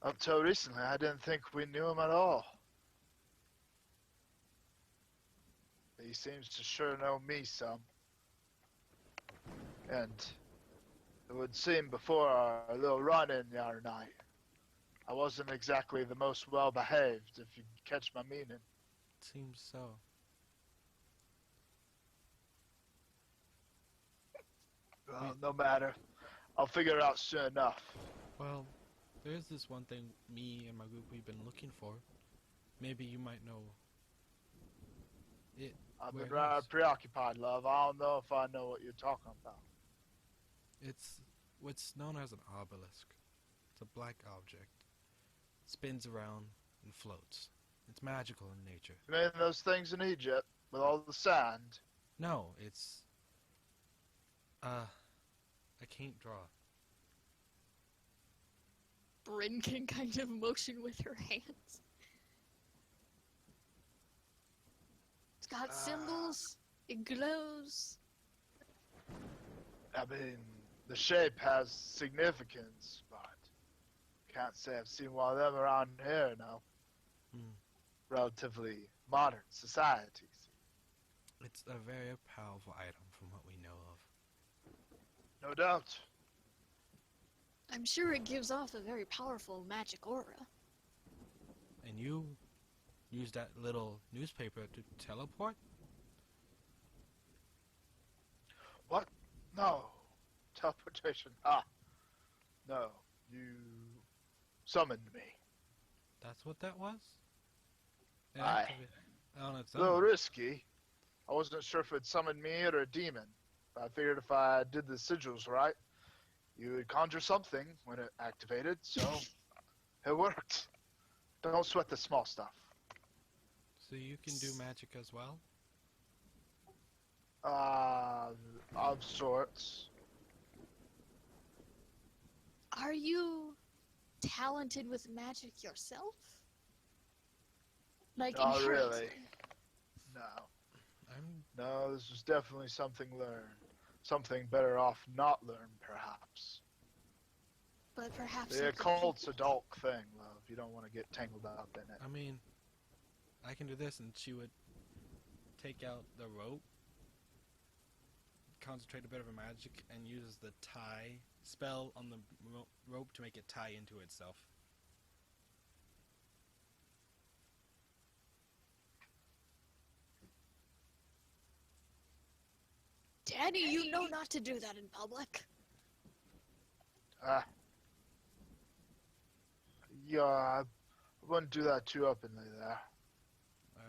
Up till recently, I didn't think we knew him at all. He seems to sure know me some. And it would seem before our little run-in the other night, I wasn't exactly the most well-behaved, if you catch my meaning. Seems so. Well, no matter. I'll figure it out soon enough. Well, there's this one thing me and my group we've been looking for. Maybe you might know it. I've Where been it rather is. preoccupied, love. I don't know if I know what you're talking about. It's what's known as an obelisk. It's a black object. Spins around and floats. It's magical in nature. You mean those things in Egypt with all the sand? No, it's I can't draw. Bryn can kind of motion with her hands. It's got symbols. It glows. I mean, the shape has significance, but can't say I've seen one of them around here now. Hmm. Relatively modern societies. It's a very powerful item from what we know of. No doubt. I'm sure it gives off a very powerful magic aura. And you use that little newspaper to teleport? What? No. Teleportation. Ah. No. You summoned me. That's what that was? It Aye. activated on its A little own. risky. I wasn't sure if it'd summon me or a demon. But I figured if I did the sigils right, you would conjure something when it activated, so it worked. Don't sweat the small stuff. So you can do magic as well? Of sorts. Are you talented with magic yourself? Like Not inherently? really. No. I'm No, this was definitely something learned. Something better off not learned, perhaps. But perhaps The you could occult's a teach- dark thing, love. You don't want to get tangled up in it. I mean, I can do this, and she would take out the rope, concentrate a bit of a magic, and use the tie spell on the rope to make it tie into itself. Danny, you know not to do that in public. Yeah, I wouldn't do that too openly there.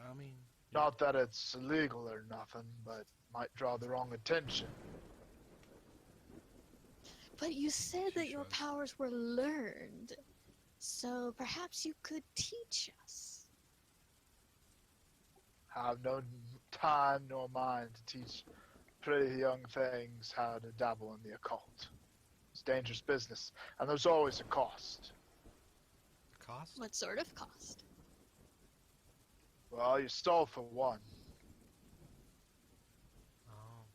I mean, Not that it's illegal or nothing, but might draw the wrong attention. But you said She that your shrugs. powers were learned. So perhaps you could teach us. I have no time nor mind to teach pretty young things how to dabble in the occult. It's dangerous business, and there's always a cost. Cost? What sort of cost? Well, you stole for one. Oh.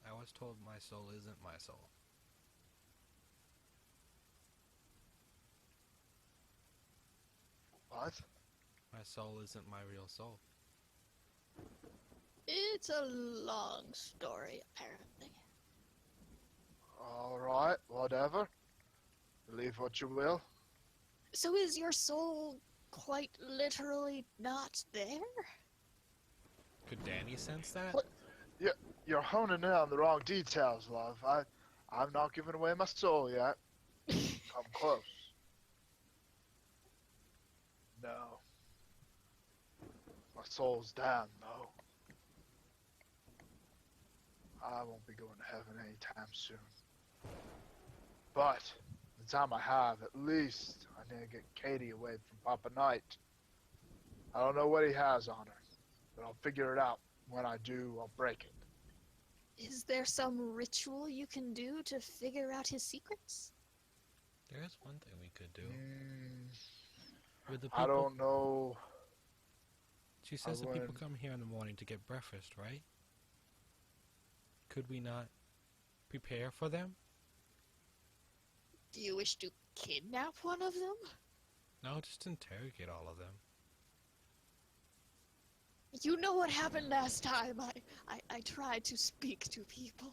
I was told my soul isn't my soul. What? My soul isn't my real soul. It's a long story, apparently. All right, whatever. Believe what you will. So is your soul quite literally not there? Could Danny sense that? What? You're honing in on the wrong details, love. I'm not giving away my soul yet. Come close. No. My soul's down, though. I won't be going to heaven anytime soon. But the time I have, at least I need to get Katie away from Papa Knight. I don't know what he has on her, but I'll figure it out. When I do, I'll break it. Is there some ritual you can do to figure out his secrets? There's one thing we could do. With the I don't know. She says that people wouldn't- come here in the morning to get breakfast, right? Could we not prepare for them? Do you wish to kidnap one of them? No, just interrogate all of them. You know what happened last time. I tried to speak to people.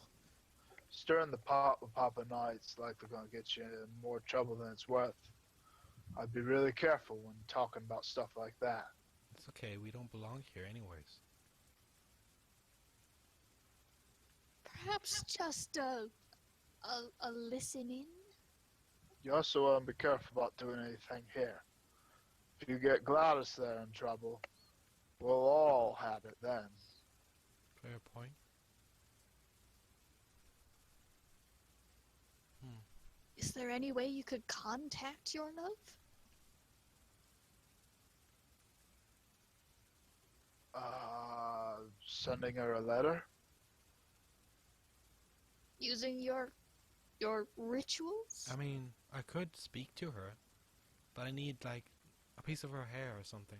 Stirring the pot with Papa Knight's likely going to get you in more trouble than it's worth. I'd be really careful when talking about stuff like that. It's okay, we don't belong here anyways. Perhaps just a listening? You also want to be careful about doing anything here. If you get Gladys there in trouble, we'll all have it then. Fair point. Is there any way you could contact your love? Sending her a letter? Using your rituals? I mean, I could speak to her, but I need, like, a piece of her hair or something.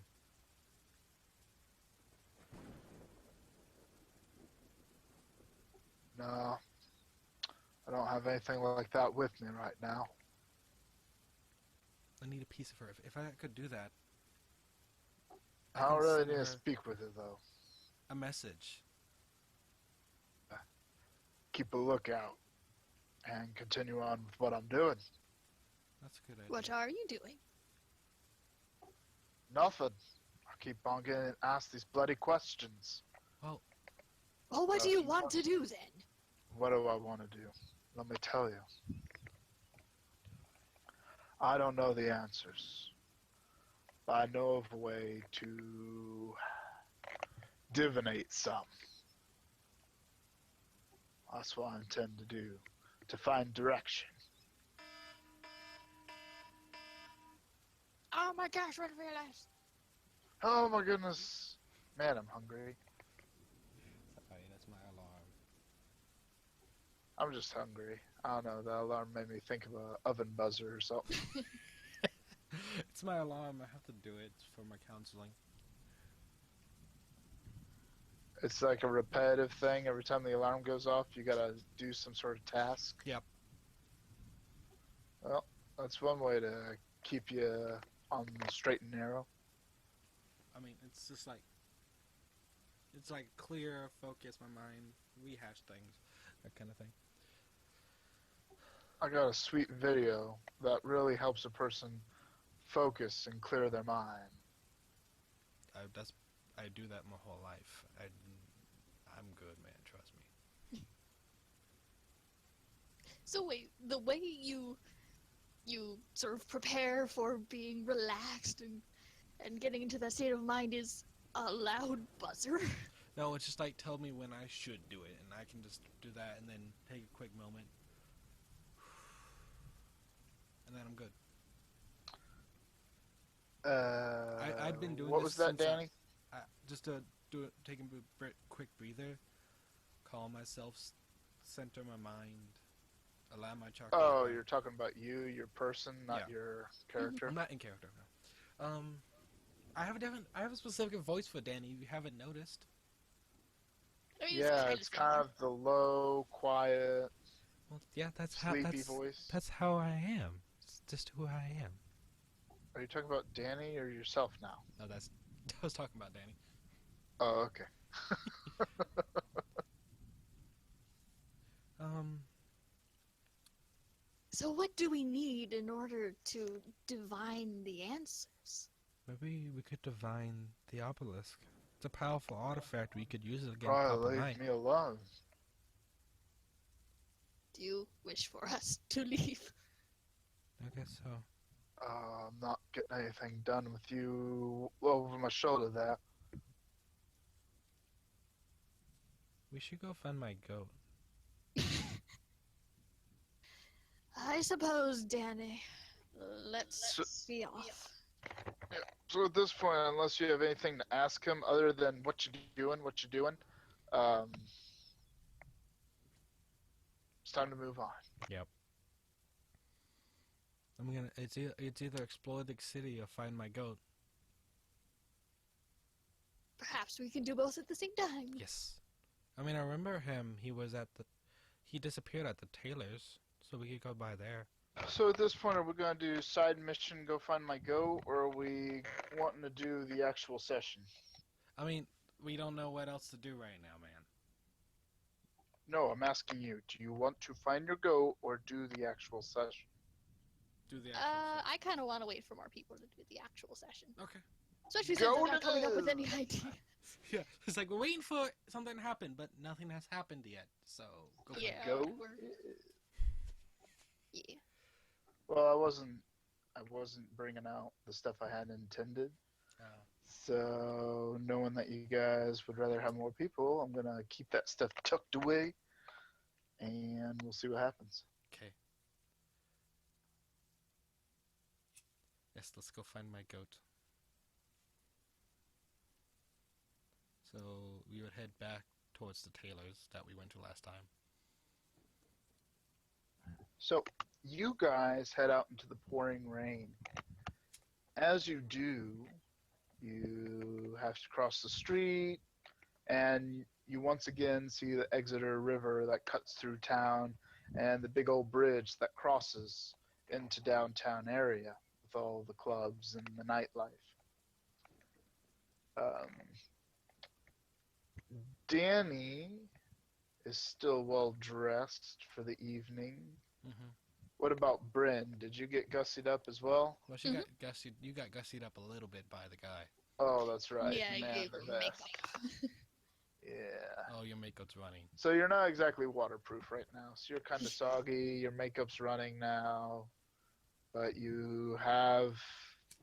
No. I don't have anything like that with me right now. I need a piece of her. If I could do that, I can don't really send need to her speak with her, though. a message. Keep a lookout and continue on with what I'm doing. That's a good idea. What are you doing? Nothing. I keep on getting asked these bloody questions. Well, what do you want to do then? What do I want to do? Let me tell you. I don't know the answers. But I know of a way to divinate some. That's what I intend to do. To find direction. Oh my gosh, what realized? Oh my goodness. Man, I'm hungry. Sorry, that's my alarm. I'm just hungry. I don't know, the alarm made me think of a oven buzzer or something. It's my alarm. I have to do it for my counseling. It's like a repetitive thing. Every time the alarm goes off, you gotta do some sort of task. Yep. Well, that's one way to keep you on the straight and narrow. I mean, it's just like, it's like clear, focus my mind, rehash things, that kind of thing. I got a sweet video that really helps a person focus and clear their mind. I do that my whole life. I'm good, man. Trust me. So wait, the way you sort of prepare for being relaxed and getting into that state of mind is a loud buzzer? No, it's just like tell me when I should do it, and I can just do that, and then take a quick moment, and then I'm good. I'd been doing what this was that, since Danny? just to taking a quick breather, calm myself, center my mind, allow my chakra. Oh, you're talking about you, your person, not Yeah. your character. I'm not in character now. I have a specific voice for Danny. If you haven't noticed. I mean, Yeah, it's kind of the low, quiet, Well, yeah, sleepy voice. That's how I am. It's just who I am. Are you talking about Danny or yourself now? No, I was talking about Danny. Oh, okay. So what do we need in order to divine the answers? Maybe we could divine the obelisk. It's a powerful artifact. We could use it against Oh, Papa leave Knight. me alone. Do you wish for us to leave? I guess so. I'm not getting anything done with you over my shoulder there. We should go find my goat. I suppose, Danny. Let's be off. So at this point, unless you have anything to ask him other than what you doing, it's time to move on. Yep. It's either explore the city or find my goat. Perhaps we can do both at the same time. Yes. I mean, I remember him. He disappeared at the tailor's, so we could go by there. So at this point, are we going to do side mission, go find my goat, or are we wanting to do the actual session? I mean, we don't know what else to do right now, man. No, I'm asking you. Do you want to find your goat or do the actual session? Do the actual I kind of want to wait for more people to do the actual session. Okay. Especially since I'm Go not to coming up with this! any ideas. Yeah, it's like we're waiting for something to happen, but nothing has happened yet. So go for it. Yeah. Go. Yeah. Well, I wasn't bringing out the stuff I had intended. So knowing that you guys would rather have more people, I'm gonna keep that stuff tucked away, and we'll see what happens. Okay. Yes, let's go find my goat. So we would head back towards the tailor's that we went to last time. So you guys head out into the pouring rain. As you do, you have to cross the street, and you once again see the Exeter River that cuts through town, and the big old bridge that crosses into downtown area with all the clubs and the nightlife. Danny is still well dressed for the evening. Mm-hmm. What about Bryn? Did you get gussied up as well? Well, she got gussied. You got gussied up a little bit by the guy. Oh, that's right. Yeah, Man, you gave the her best. makeup. Yeah. Oh, your makeup's running. So you're not exactly waterproof right now. So you're kind of soggy. Your makeup's running now, but you have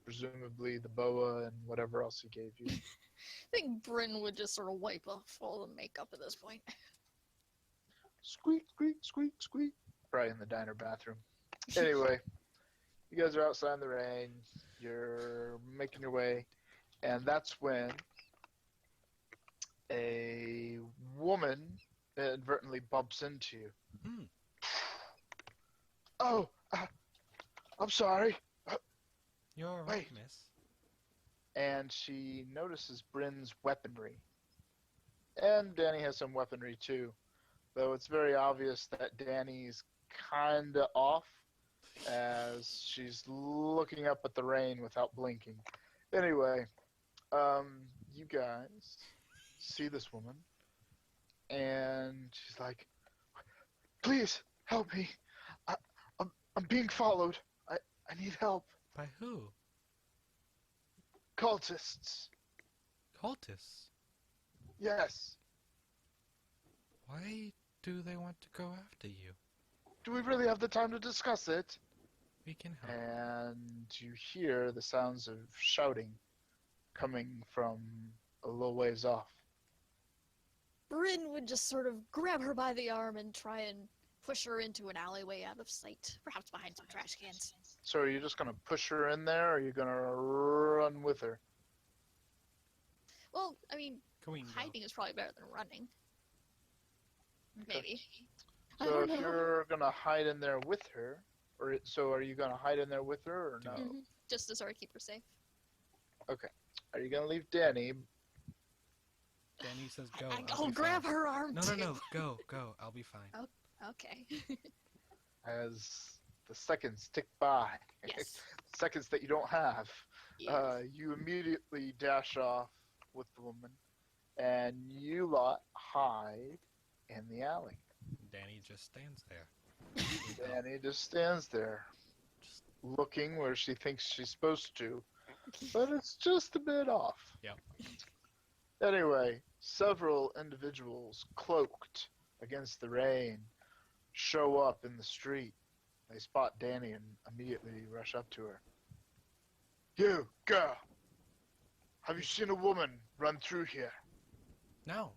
presumably the boa and whatever else he gave you. I think Bryn would just sort of wipe off all the makeup at this point. Squeak, squeak, squeak, squeak. Probably in the diner bathroom. Anyway, you guys are outside in the rain. You're making your way, and that's when a woman inadvertently bumps into you. Hmm. Oh, I'm sorry. You're all right, Wait. miss. And she notices Bryn's weaponry. And Danny has some weaponry too, though it's very obvious that Danny's kinda off as she's looking up at the rain without blinking. Anyway, you guys see this woman, and she's like, "Please help me. I'm being followed. I need help. By who? Cultists. Cultists. Yes. Why do they want to go after you? Do we really have the time to discuss it?" We can help. And you hear the sounds of shouting coming from a little ways off. Bryn would just sort of grab her by the arm and try and push her into an alleyway out of sight, perhaps behind some trash cans. So are you just going to push her in there, or are you going to run with her? Well, I mean, Queen go. Hiding is probably better than running. Maybe. I So don't if know. you're gonna hide in there with her, so are you gonna hide in there with her or no? Mhm. Just to sort of keep her safe. Are you gonna leave Danny? Danny says go. I'll grab her arm No, too. no, no. Go, go. I'll be fine. Okay. As the seconds tick by, Yes. seconds that you don't have, Yes. you immediately dash off with the woman, and you lot hide in the alley. Danny just stands there. Danny just stands there, Just- looking where she thinks she's supposed to, but it's just a bit off. Yep. Anyway, several individuals cloaked against the rain show up in the street. They spot Danny and immediately rush up to her. You, girl! Have you seen a woman run through here? No.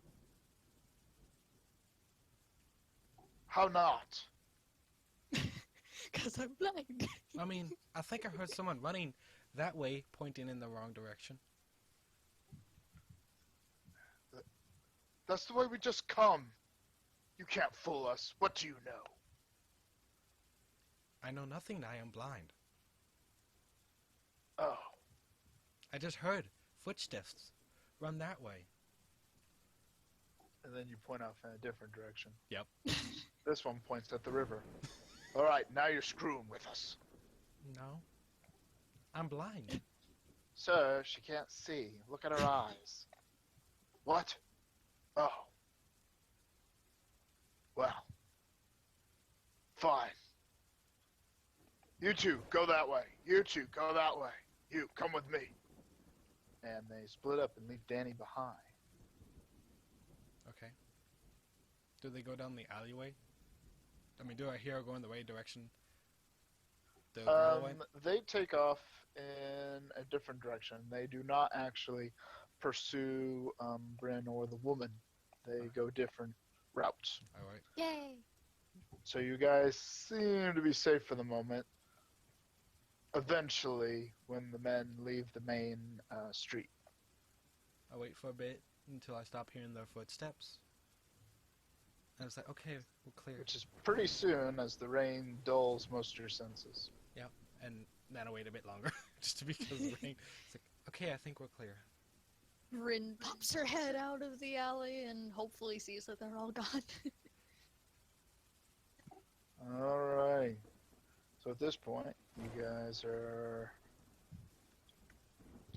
How not? Because I'm blind. I mean, I think I heard someone running that way, pointing in the wrong direction. That's the way we just come. You can't fool us. What do you know? I know nothing. I am blind. Oh, I just heard footsteps. Run that way. and then you point off in a different direction. Yep. This one points at the river. All right, now you're screwing with us. No. I'm blind. Sir, she can't see. Look at her eyes. What? Oh. Well. Fine. You two, go that way. You two, go that way. You, come with me. And they split up and leave Danny behind. Okay. Do they go down the alleyway? I mean, do I hear her go in the right direction? The girl way? They take off in a different direction. They do not actually pursue Bryn or the woman. They go different routes. Alright. Yay. So you guys seem to be safe for the moment. Eventually, when the men leave the main street. I wait for a bit until I stop hearing their footsteps. And it's like, okay, we're clear. Which is pretty soon as the rain dulls most of your senses. And then I wait a bit longer, just to because of the rain. It's like, okay, I think we're clear. Rin pops her head out of the alley and hopefully sees that they're all gone. Alright. So at this point, you guys are...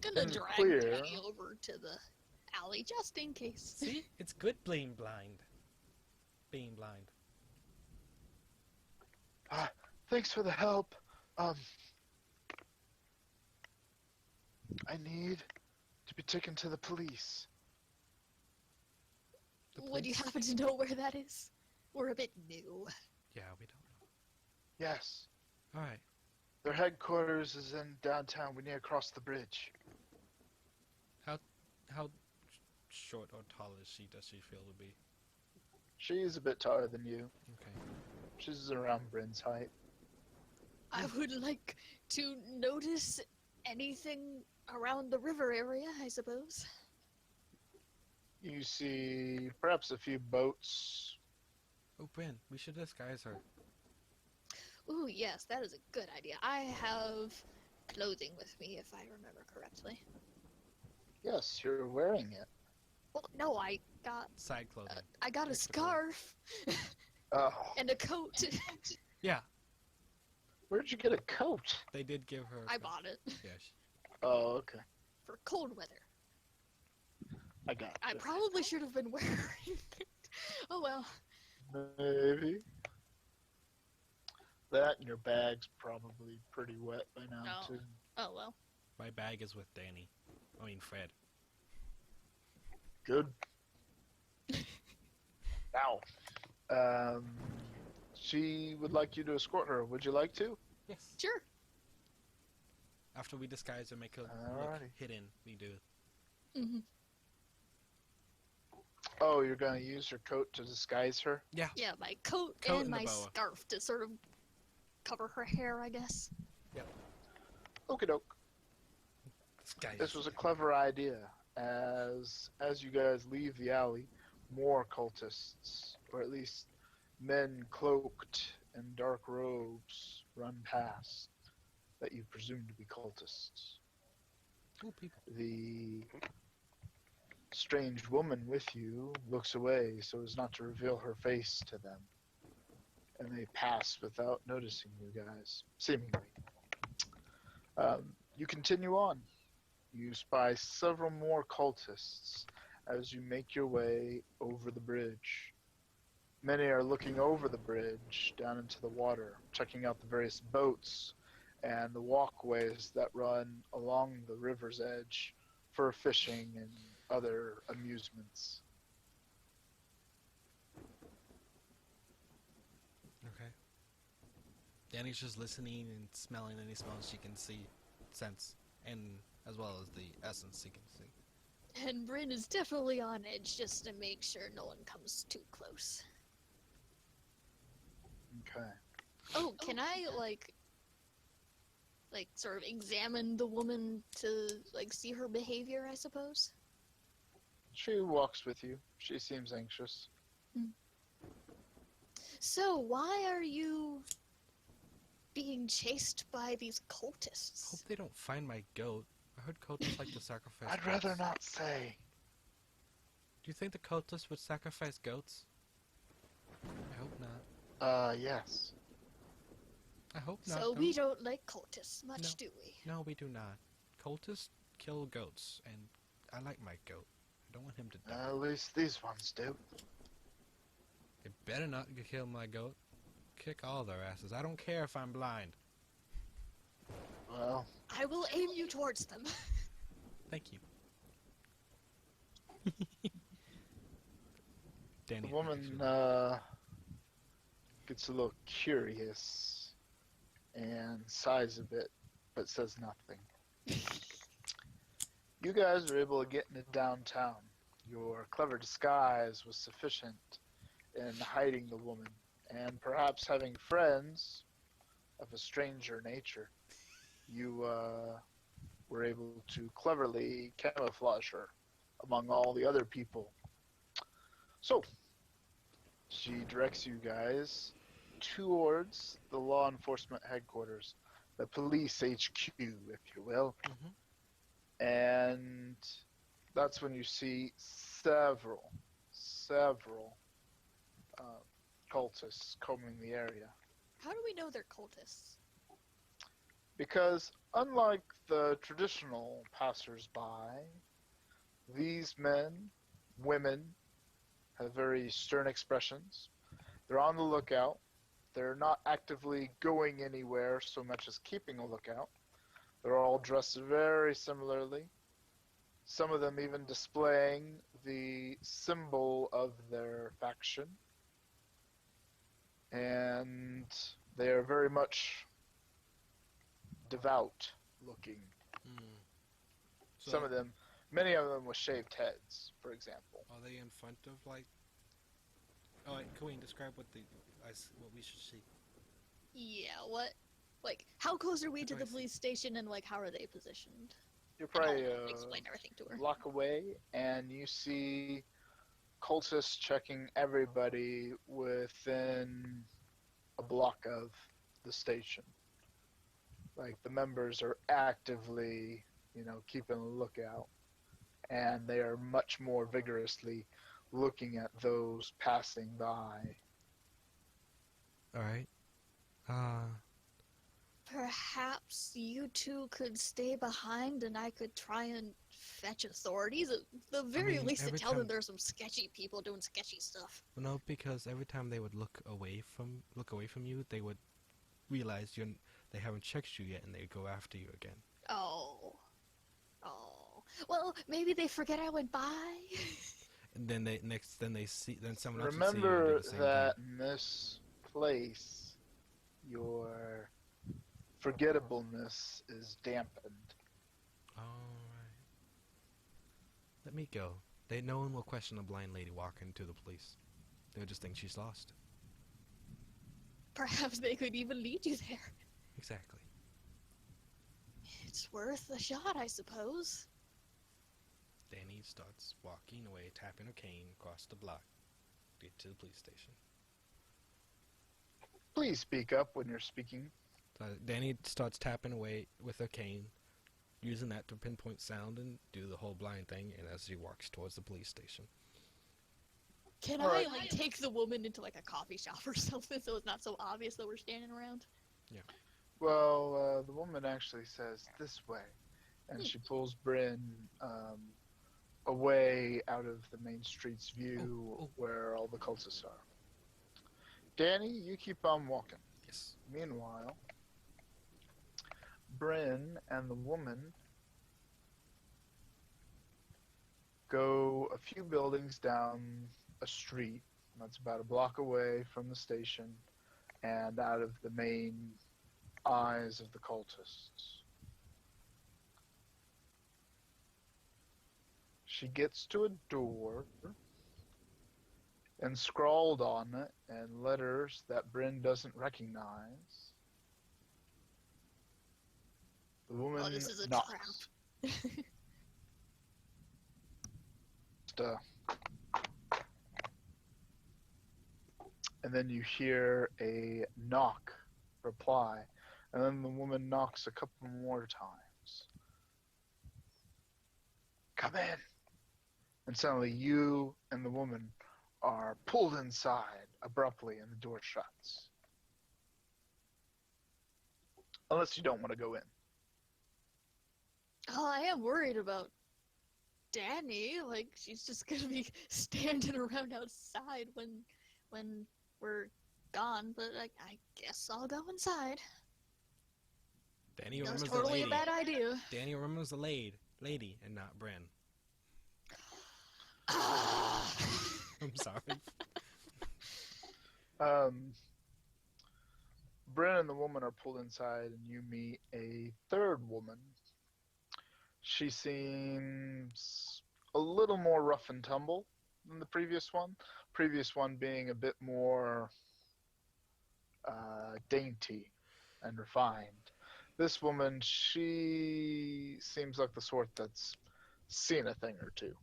Gonna In the drag clear. Danny over to the alley just in case. See? It's good being blind. Being blind. Thanks for the help. I need to be taken to the police. The Would you police? happen to know where that is? We're a bit new. Yeah, we don't know. Yes. Alright. Their headquarters is in downtown. We need to cross the bridge. How short or tall is she, does she feel to be? She's a bit taller than you. Okay. She's around Bryn's height. I would like to notice anything around the river area, I suppose. You see perhaps a few boats. Oh, Bryn, we should disguise her. Ooh, yes, that is a good idea. I have clothing with me, if I remember correctly. Yes, you're wearing it. Well, no, I got Side clothing. I got a Extra clothing. scarf Oh, and a coat. Yeah, where'd you get a coat? they did give her. I bought it Yeah, Oh, okay. for cold weather. I got I it. probably should have been wearing it. Oh well. Maybe. That and your bag's probably pretty wet by now, No. too. Oh well. my bag is with Danny. I mean, Fred. Good. Now, she would like you to escort her. Would you like to? Yes. Sure. After we disguise her, make her look Alrighty. hidden, we do it. Hmm. Oh, you're gonna use her coat to disguise her? Yeah. Yeah, my coat, Coat and and the my boa. scarf to sort of cover her hair, I guess. Okie doke. Disguise. This was a clever idea. as you guys leave the alley, more cultists, or at least men cloaked in dark robes, run past that you presume to be cultists. Cool people. The strange woman with you looks away so as not to reveal her face to them, and they pass without noticing you guys, seemingly. You continue on. You spy several more cultists as you make your way over the bridge. Many are looking over the bridge down into the water, checking out the various boats and the walkways that run along the river's edge for fishing and other amusements. Okay. Danny's just listening and smelling any smells she can see, sense, and as well as the essence she can see. And Bryn is definitely on edge just to make sure no one comes too close. Okay. Oh, can I, like, sort of examine the woman to, like, see her behavior, I suppose? She walks with you. She seems anxious. So, why are you being chased by these cultists? Hope they don't find my goat. I heard cultists like to sacrifice I'd goats. rather not say. Do you think the cultists would sacrifice goats? I hope not. Yes. I hope not. So though. we don't like cultists much, No. do we? No, we do not. Cultists kill goats, and I like my goat. I don't want him to die. At least these ones do. They better not kill my goat. Kick all their asses. I don't care if I'm blind. Well, I will aim you towards them. Thank you. Danny, the woman gets a little curious and sighs a bit, but says nothing. You guys are able to get into downtown. Your clever disguise was sufficient in hiding the woman, and perhaps having friends of a stranger nature, you were able to cleverly camouflage her among all the other people. So, she directs you guys towards the law enforcement headquarters, the police HQ, if you will. Mhm. And that's when you see several cultists combing the area. How do we know they're cultists? Because unlike the traditional passers-by, these men, women, have very stern expressions. They're on the lookout. They're not actively going anywhere so much as keeping a lookout. They're all dressed very similarly. Some of them even displaying the symbol of their faction. And they are very much devout looking. So Some of them, many of them with shaved heads, for example. are they in front of like? Oh, wait, Queen, describe what what we should see. Yeah, what? Like, how close are we to What do the I see? police station, and, like, how are they positioned? You're And probably I'll explain everything to a her. block away, and you see cultists checking everybody within a block of the station. Like, the members are actively, keeping a lookout, and they are much more vigorously looking at those passing by. All right. Perhaps you two could stay behind and I could try and fetch authorities. At the very mean, least to every tell them time- there's some sketchy people doing sketchy stuff. No, because every time they would look away from you, they would realize they haven't checked you yet, and they'd go after you again. Oh. Well, maybe they forget I went by. And then someone else would see you and do Remember the same that thing. in this place, your forgettableness is dampened. All right. Let me go. No one will question a blind lady walking to the police. They'll just think she's lost. Perhaps they could even lead you there. Exactly. It's worth a shot, I suppose. Danny starts walking away, tapping her cane across the block to get to the police station. Please speak up when you're speaking. Danny starts tapping away with her cane, using that to pinpoint sound and do the whole blind thing, and as she walks towards the police station. Can All I, right. like, take the woman into, like, a coffee shop or something so it's not so obvious that we're standing around? Well, the woman actually says, "This way." And she pulls Bryn away out of the main street's view where all the cultists are. Danny, you keep on walking. Yes. Meanwhile, Bryn and the woman go a few buildings down a street that's about a block away from the station and out of the main eyes of the cultists. She gets to a door, and scrawled on it in letters that Bryn doesn't recognize, the woman Oh, this is a knocks. And then you hear a knock reply, and then the woman knocks a couple more times. "Come in." And suddenly you and the woman are pulled inside abruptly, and the door shuts. Unless you don't want to go in. Oh, I am worried about Danny. Like, she's just gonna be standing around outside when we're gone. But I guess I'll go inside. Danny That was remembers totally the a lady. bad idea. Danny remembers the lady, and not Bryn. I'm sorry. Bryn and the woman are pulled inside, and you meet a third woman. She seems a little more rough and tumble than the previous one. Previous one being a bit more dainty and refined. This woman, she seems like the sort that's seen a thing or two.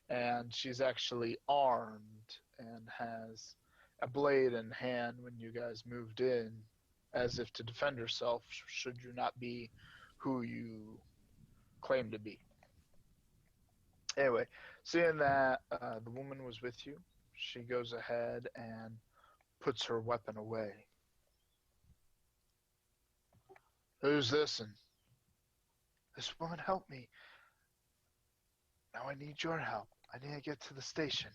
And she's actually armed and has a blade in hand when you guys moved in, as if to defend herself should you not be who you claim to be. Anyway, seeing that the woman was with you, she goes ahead and puts her weapon away. "Who's this?" And "This woman helped me. Now I need your help. I need to get to the station."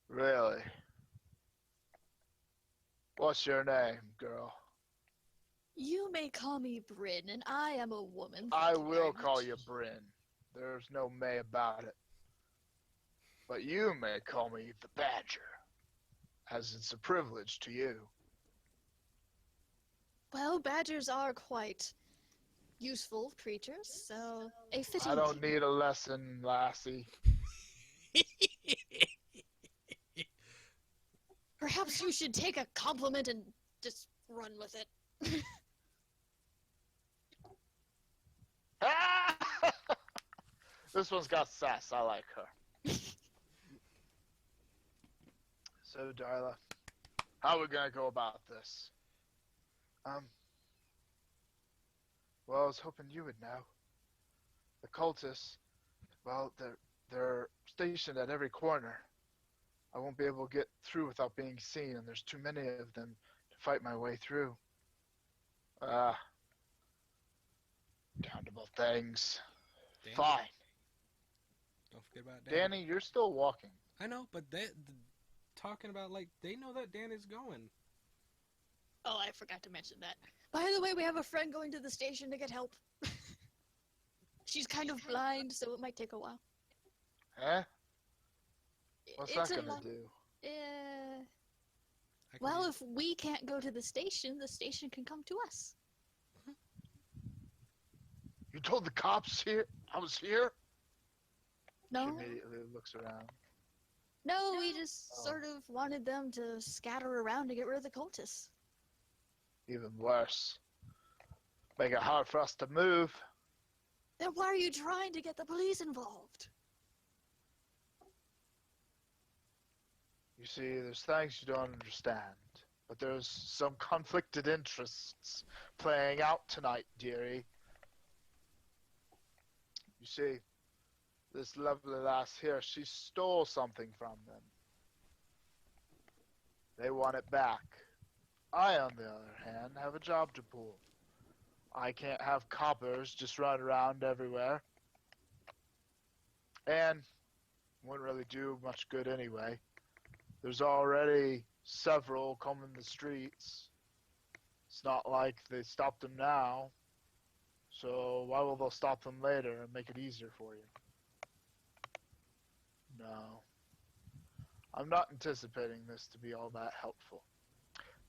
"Really? What's your name, girl?" You may call me Bryn, and I am a woman. "I Thank you very will call much. you Bryn. There's no may about it. But you may call me the Badger, as it's a privilege to you." Well, badgers are quite useful creatures, so a fitting "I don't name. need a lesson, lassie." Perhaps you should take a compliment and just run with it. This one's got sass. I like her. "So, Darla, how are we gonna go about this?" Well, I was hoping you would know. The cultists, well, they're stationed at every corner. I won't be able to get through without being seen, and there's too many of them to fight my way through. Damnable things. Danny, Fine. Don't forget about Danny. Danny, you're still walking. I know, but talking about, like, they know that Danny's going. Oh, I forgot to mention that. By the way, we have a friend going to the station to get help. She's kind of blind, so it might take a while. Huh? What's It's that a gonna lot. do? Well, if we can't go to the station can come to us. You told the cops here I was here? No, She immediately looks around. no, we just sort of wanted them to scatter around to get rid of the cultists. Even worse. Make it hard for us to move. Then why are you trying to get the police involved? You see, there's things you don't understand, but there's some conflicted interests playing out tonight, dearie. You see, this lovely lass here, she stole something from them. They want it back. I, on the other hand, have a job to pull. I can't have coppers just run around everywhere. And wouldn't really do much good anyway. There's already several combing the streets. It's not like they stopped them now. So why will they stop them later and make it easier for you? No. I'm not anticipating this to be all that helpful.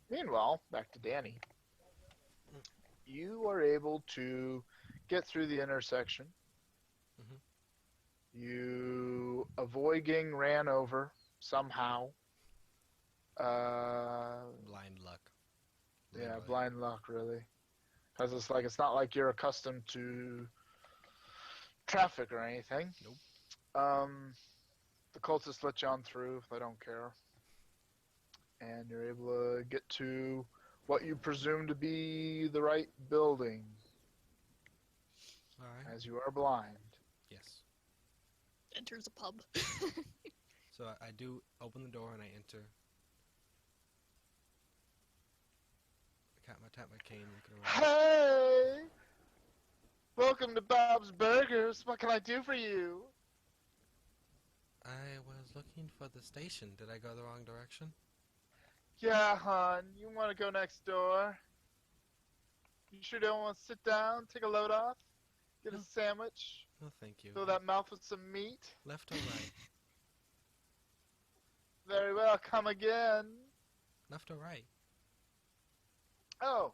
Meanwhile, back to Danny. You are able to get through the intersection. You avoid getting ran over somehow. Blind luck. Yeah, Literally. blind luck, really. Because it's not like you're accustomed to traffic or anything. Nope. The cultists let you on through. They don't care. And you're able to get to what you presume to be the right building, Alright. as you are blind. Yes. Enters a pub. So I do open the door and I enter. I tap my cane, looking around. Hey! Welcome to Bob's Burgers. What can I do for you? I was looking for the station. Did I go the wrong direction? Yeah, hon. You want to go next door? You sure don't want to sit down, take a load off, get No. a sandwich, No, thank you. fill that mouth with some meat? Left or right? Very well, come again. Left or right? Oh.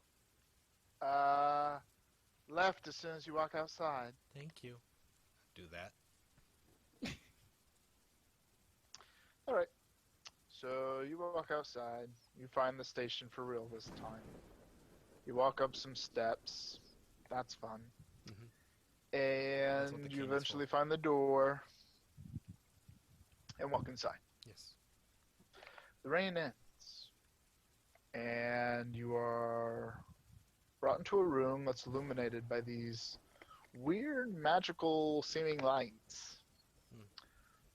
Left as soon as you walk outside. Thank you. Do that. Alright. So you walk outside. You find the station for real this time. You walk up some steps. That's fun. That's what the And cane you is eventually for. find the door and walk inside. Yes. The rain ends. And you are brought into a room that's illuminated by these weird magical seeming lights.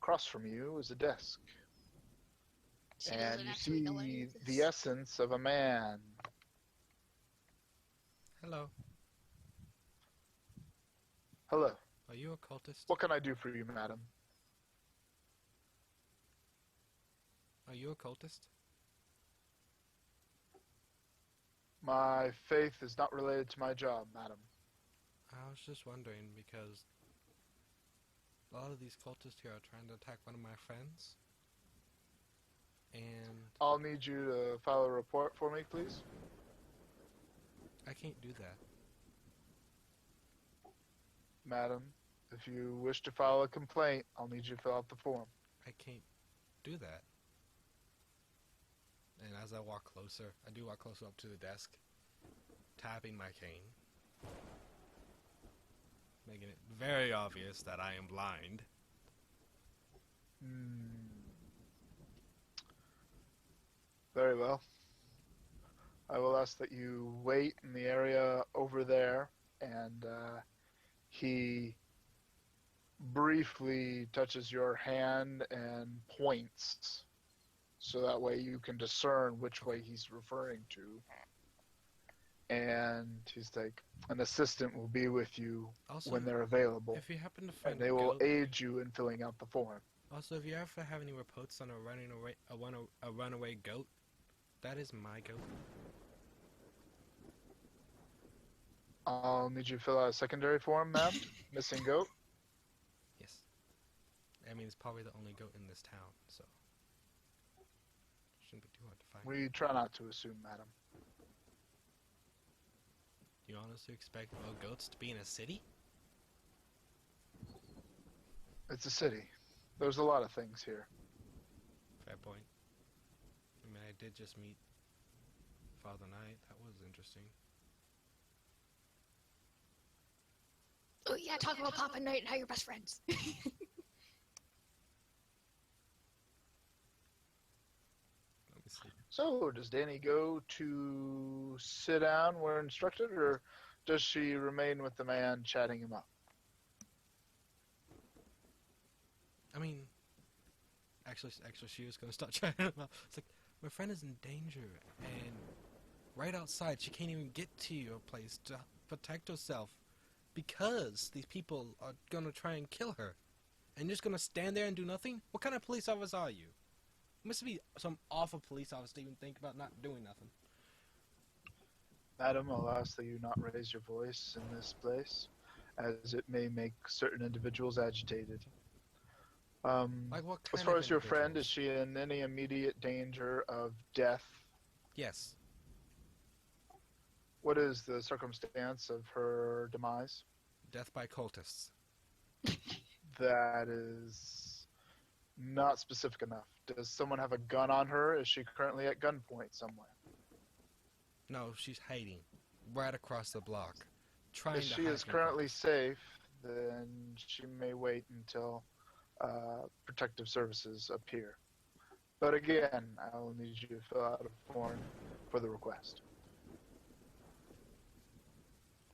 Across from you is a desk. She And doesn't you actually know any see of this. the essence of a man. Hello. Hello. Are you a cultist? What can I do for you, madam? Are you a cultist? My faith is not related to my job, madam. I was just wondering because a lot of these cultists here are trying to attack one of my friends. And I'll need you to file a report for me, please. I can't do that. Madam, if you wish to file a complaint, I'll need you to fill out the form. I can't do that. And as I walk closer, I do walk closer up to the desk, tapping my cane, making it very obvious that I am blind. Very well. I will ask that you wait in the area over there, and he briefly touches your hand and points, so that way you can discern which way he's referring to. And he's like, an assistant will be with you Also, when they're available, if you happen to find and they a will goat, aid you in filling out the form. also if you ever have any reports on a runaway goat, that is my goat. I'll need you to fill out a secondary form, ma'am. Missing goat. Yes. I mean, it's probably the only goat in this town, so shouldn't be too hard to find. We try not to assume, madam. Do you honestly expect all goats to be in a city? It's a city. There's a lot of things here. Fair point. I mean, I did just meet Father Knight. That was interesting. Oh yeah, talk about Papa Knight and how you're best friends. Let me see. So, does Danny go to sit down where instructed, or does she remain with the man chatting him up? I mean, actually, she was gonna start chatting about. It's like my friend is in danger, and right outside, she can't even get to your place to protect herself because these people are gonna try and kill her. And you're just gonna stand there and do nothing? What kind of police officer are you? You must be some awful police officer to even think about not doing nothing. Madam, I'll ask that you not raise your voice in this place, as it may make certain individuals agitated. Like what As kind far of as your friend, is individuals? she in any immediate danger of death? Yes, What is the circumstance of her demise? death by cultists. That is not specific enough. Does someone have a gun on her? Is she currently at gunpoint somewhere? No, she's hiding right across the block, trying If to she hide is from currently cops. safe, then she may wait until protective services appear. But again, I will need you to fill out a form for the request.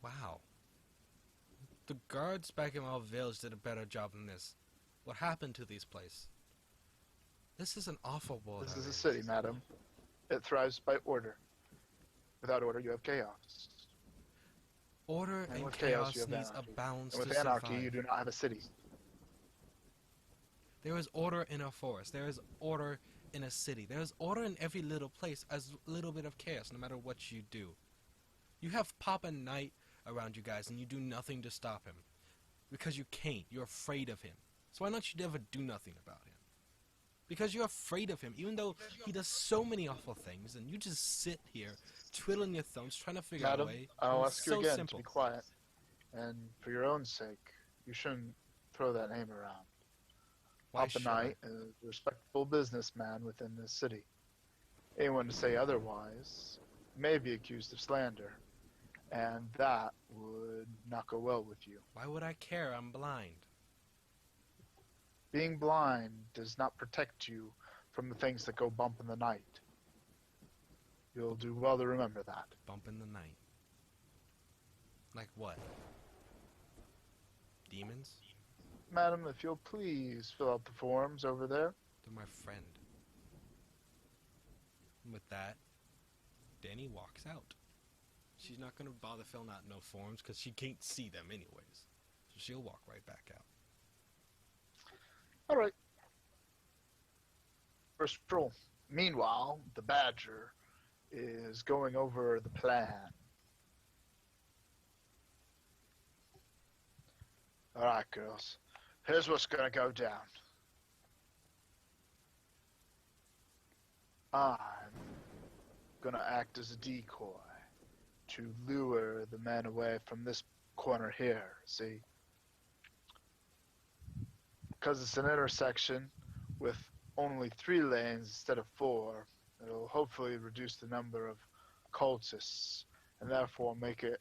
Wow. The guards back in our village did a better job than this. What happened to these places? This is an awful world. This is a already. city, madam. It thrives by order. Without order, you have chaos. Order And and with chaos you have needs a anarchy. balance And to with anarchy, survive. you do not have a city. There is order in a forest. There is order in a city. There is order in every little place, as a little bit of chaos, no matter what you do. You have Papa Knight around you guys, and you do nothing to stop him. Because you can't. You're afraid of him. So why don't you ever do nothing about him? Because you're afraid of him, even though he does so many awful things, and you just sit here, twiddling your thumbs, trying to figure out a Madam, way. I'll It's ask you so again simple. to be quiet. And for your own sake, you shouldn't throw that name around. Why Papa should I? Knight is a respectable businessman within this city. Anyone to say otherwise may be accused of slander, and that would not go well with you. Why would I care? I'm blind. Being blind does not protect you from the things that go bump in the night. You'll do well to remember that. Bump in the night. Like what? Demons? Madam, if you'll please fill out the forms over there. They're my friend. And with that, Danny walks out. She's not going to bother filling out no forms because she can't see them anyways. So she'll walk right back out. All right. First roll. Meanwhile, the Badger is going over the plan. All right, girls. Here's what's going to go down. I'm going to act as a decoy to lure the men away from this corner here, see? Because it's an intersection with only 3 lanes instead of 4, it'll hopefully reduce the number of cultists and therefore make it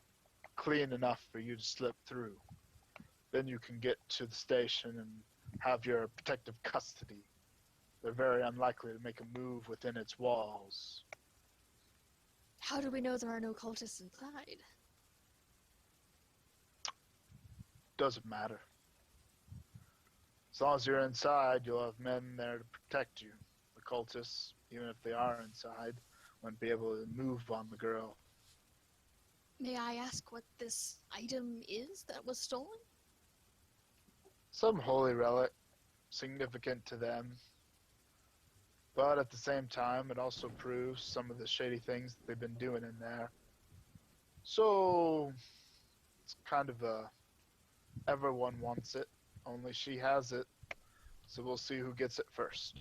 clean enough for you to slip through. Then you can get to the station and have your protective custody. They're very unlikely to make a move within its walls. How do we know there are no cultists inside? Doesn't matter. As long as you're inside, you'll have men there to protect you. The cultists, even if they are inside, won't be able to move on the girl. May I ask what this item is that was stolen? Some holy relic, significant to them. But at the same time, it also proves some of the shady things that they've been doing in there. So, it's kind of a, everyone wants it, only she has it. So we'll see who gets it first.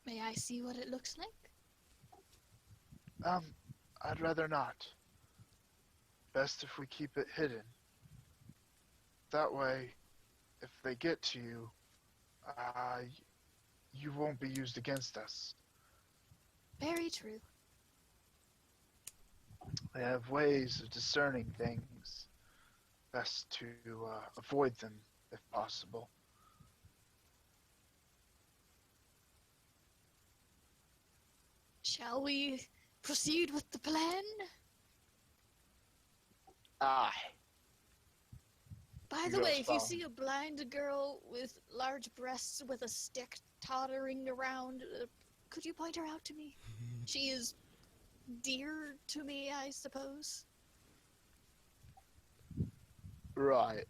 May I see what it looks like? I'd rather not. Best if we keep it hidden. That way, if they get to you, you won't be used against us. Very true. They have ways of discerning things best to avoid them if possible. Shall we proceed with the plan? Aye. By You the guys way, if you follow see me. a blind girl with large breasts with a stick tottering around, could you point her out to me? She is dear to me, I suppose. Right.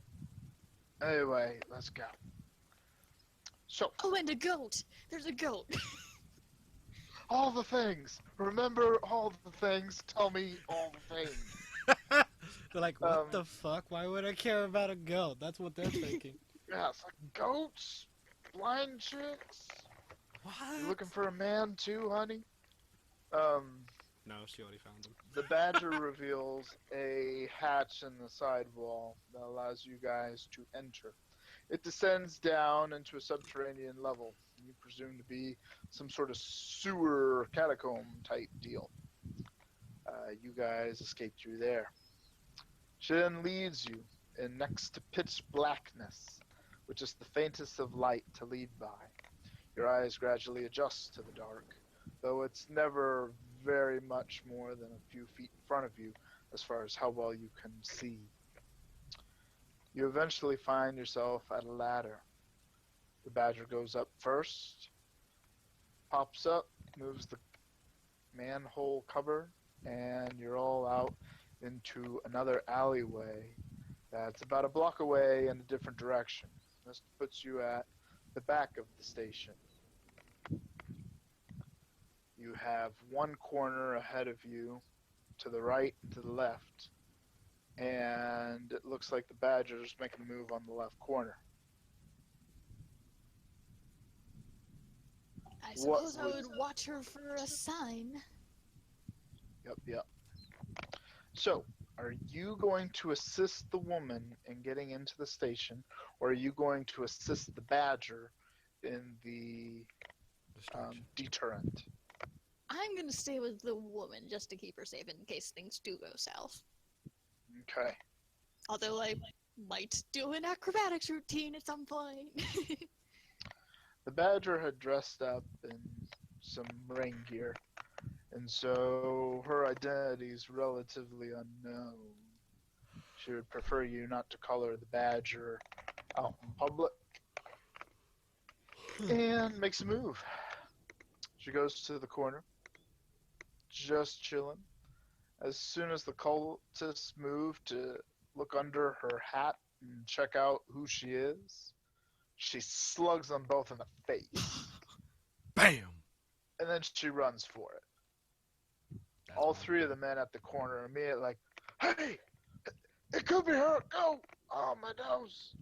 Anyway, let's go. So, Oh, and a goat! There's a goat! all the things. Remember all the things. Tell me all the things. They're like, what Um, the fuck? Why would I care about a goat? That's what they're thinking. Yeah, it's like goats, blind chicks. What? You looking for a man too, honey? Um, No, she already found him. the badger reveals a hatch in the side wall that allows you guys to enter. It descends down into a subterranean level. You presume to be some sort of sewer catacomb type deal. You guys escape through there. She then leads you in next to pitch blackness, which is the faintest of light to lead by. Your eyes gradually adjust to the dark, though it's never very much more than a few feet in front of you as far as how well you can see. You eventually find yourself at a ladder. The badger goes up first, pops up, moves the manhole cover, and you're all out into another alleyway that's about a block away in a different direction. This puts you at the back of the station. You have one corner ahead of you, to the right and to the left, and it looks like the badger's making a move on the left corner. I What suppose I would- would watch her for a sign. Yep. So, are you going to assist the woman in getting into the station, or are you going to assist the badger in the Distraction. deterrent? I'm gonna stay with the woman just to keep her safe in case things do go south. Okay. Although I might do an acrobatics routine at some point. The badger had dressed up in some rain gear, and so her identity is relatively unknown. She would prefer you not to call her the badger out in public, and makes a move. She goes to the corner, just chilling. As soon as the cultists move to look under her hat and check out who she is, she slugs them both in the face, Bam! and then she runs for it. That's All my three of the men at the corner are immediately like, "Hey, it could be her! Go! Oh, my nose!"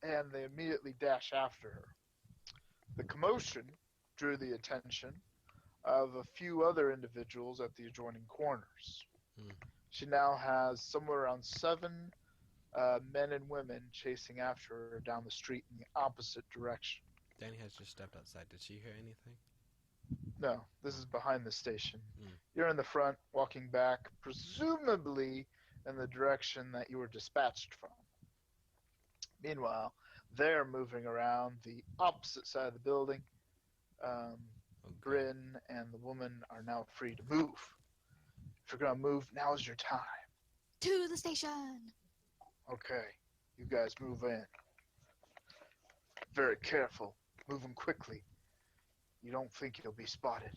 And they immediately dash after her. The commotion drew the attention of a few other individuals at the adjoining corners. Hmm. She now has somewhere around 7 men and women chasing after her down the street in the opposite direction. Danny has just stepped outside. Did she hear anything? No, this is behind the station. Mm. You're in the front, walking back, presumably in the direction that you were dispatched from. Meanwhile, they're moving around the opposite side of the building. Okay. Bryn and the woman are now free to move. If you're going to move, now's your time. To the station! Okay, you guys move in. Very careful, moving quickly. You don't think you'll be spotted.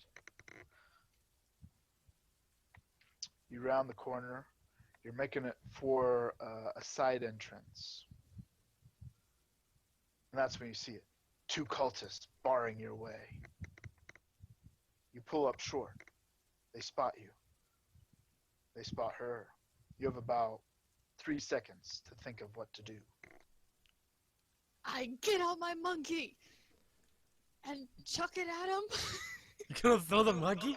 You round the corner. You're making it for a side entrance. And that's when you see it. 2 cultists barring your way. You pull up short. They spot you. They spot her. You have about 3 seconds to think of what to do. I get out my monkey! And chuck it at him? You gonna throw the monkey?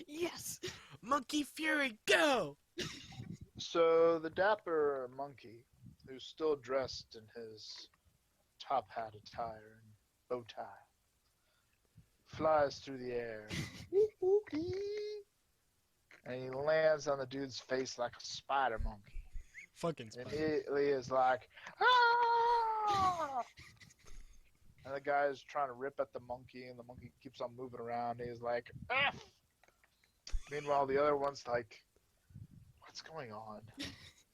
Yes! Monkey Fury, go! So the dapper monkey, who's still dressed in his top hat attire and bow tie, flies through the air. And he lands on the dude's face like a spider monkey. Fucking And spider. immediately is like, ah! And the guy is trying to rip at the monkey, and the monkey keeps on moving around. He's like, F! Meanwhile, the other one's like, what's going on?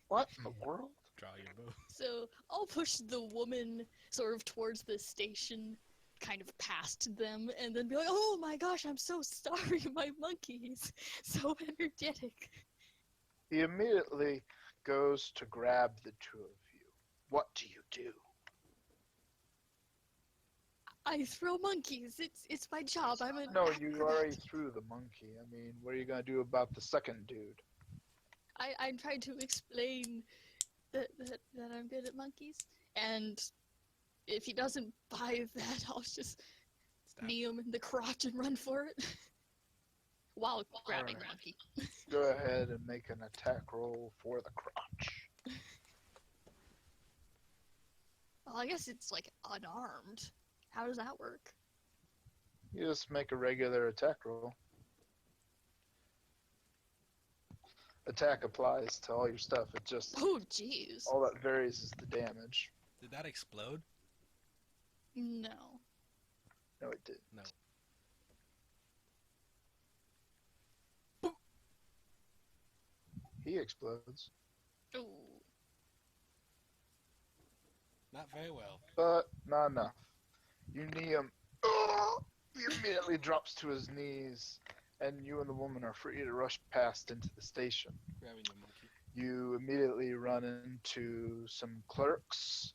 What in the world? Draw your bow. So I'll push the woman sort of towards the station, kind of past them, and then be like, "Oh my gosh, I'm so sorry, my monkey's so energetic." He immediately goes to grab the two of you. What do you do? I throw monkeys. It's my job. I'm an No, you acrobat. already threw the monkey. I mean, what are you going to do about the second dude? I'm trying to explain that I'm good at monkeys, and if he doesn't buy that, I'll just knee him in the crotch and run for it while grabbing the Alright. monkey. Go ahead and make an attack roll for the crotch. Well, I guess it's like unarmed. How does that work? You just make a regular attack roll. Attack applies to all your stuff. It just, Oh, jeez. all that varies is the damage. Did that explode? No. No, it did. No. He explodes, Ooh. Not very well. but not enough. You knee him. He immediately drops to his knees, and you and the woman are free to rush past into the station. Grabbing the monkey. You immediately run into some clerks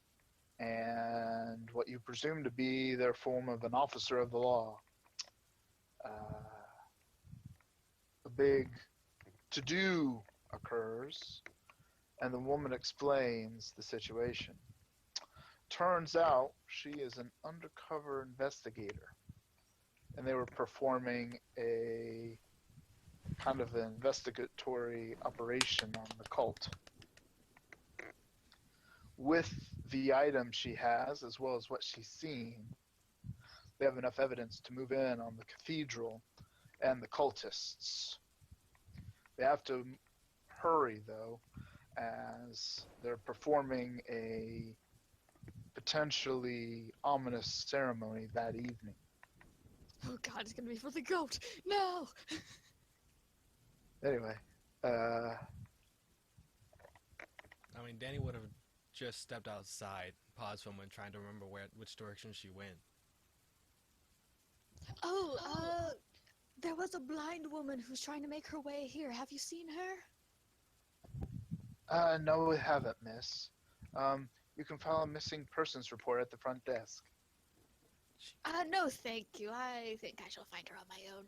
and what you presume to be their form of an officer of the law. A big to-do occurs, and the woman explains the situation. Turns out she is an undercover investigator, and they were performing a kind of an investigatory operation on the cult. With the items she has, as well as what she's seen, they have enough evidence to move in on the cathedral and the cultists. They have to hurry, though, as they're performing a potentially ominous ceremony that evening. Oh god, it's gonna be for the goat. No! Anyway, I mean, Danny would have just stepped outside, paused for a moment, trying to remember which direction she went. Oh, there was a blind woman who's trying to make her way here. Have you seen her? no, we haven't, miss. You can file a missing persons report at the front desk. No, thank you. I think I shall find her on my own.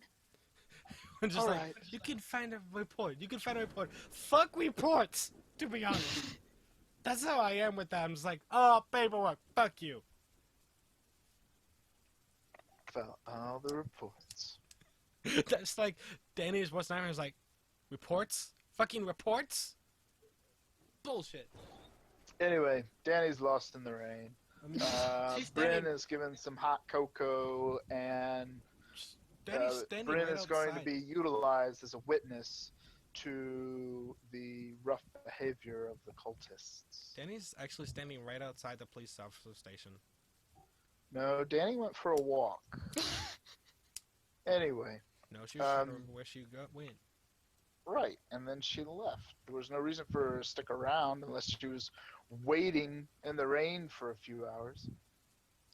I'm just All like, right. you can find a report. You can find a report. Fuck reports, to be honest. That's how I am with that. I'm just like, oh, paperwork. Fuck you. File all the reports. That's like Danny's worst nightmare is like, reports? Fucking reports? Bullshit. Anyway, Danny's lost in the rain. I mean, she's Bryn standing, is given some hot cocoa, and Danny's standing Bryn right is going to outside. be utilized as a witness to the rough behavior of the cultists. Danny's actually standing right outside the police officer station. No, Danny went for a walk. Anyway, No, she was trying to remember where she went. right, and then she left. There was no reason for her to stick around unless she was waiting in the rain for a few hours.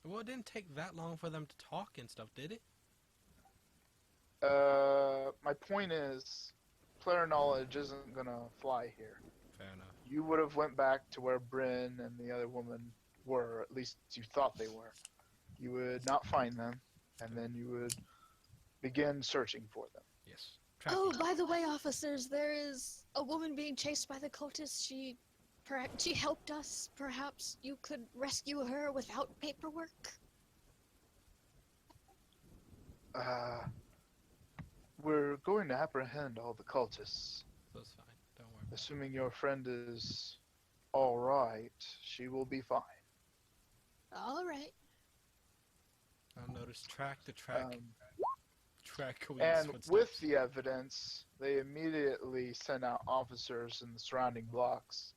Well, it didn't take that long for them to talk and stuff, did it? My point is, player knowledge isn't gonna fly here. Fair enough. You would have went back to where Bryn and the other woman were, at least you thought they were. You would not find them, and then you would begin searching for them. Yes. Oh, by the way, officers, there is a woman being chased by the cultists. She helped us. Perhaps you could rescue her without paperwork? We're going to apprehend all the cultists. That's fine. Don't worry. Assuming your friend is all right, she will be fine. All right. I'll notice track Queen's And footsteps. with the evidence, they immediately sent out officers in the surrounding blocks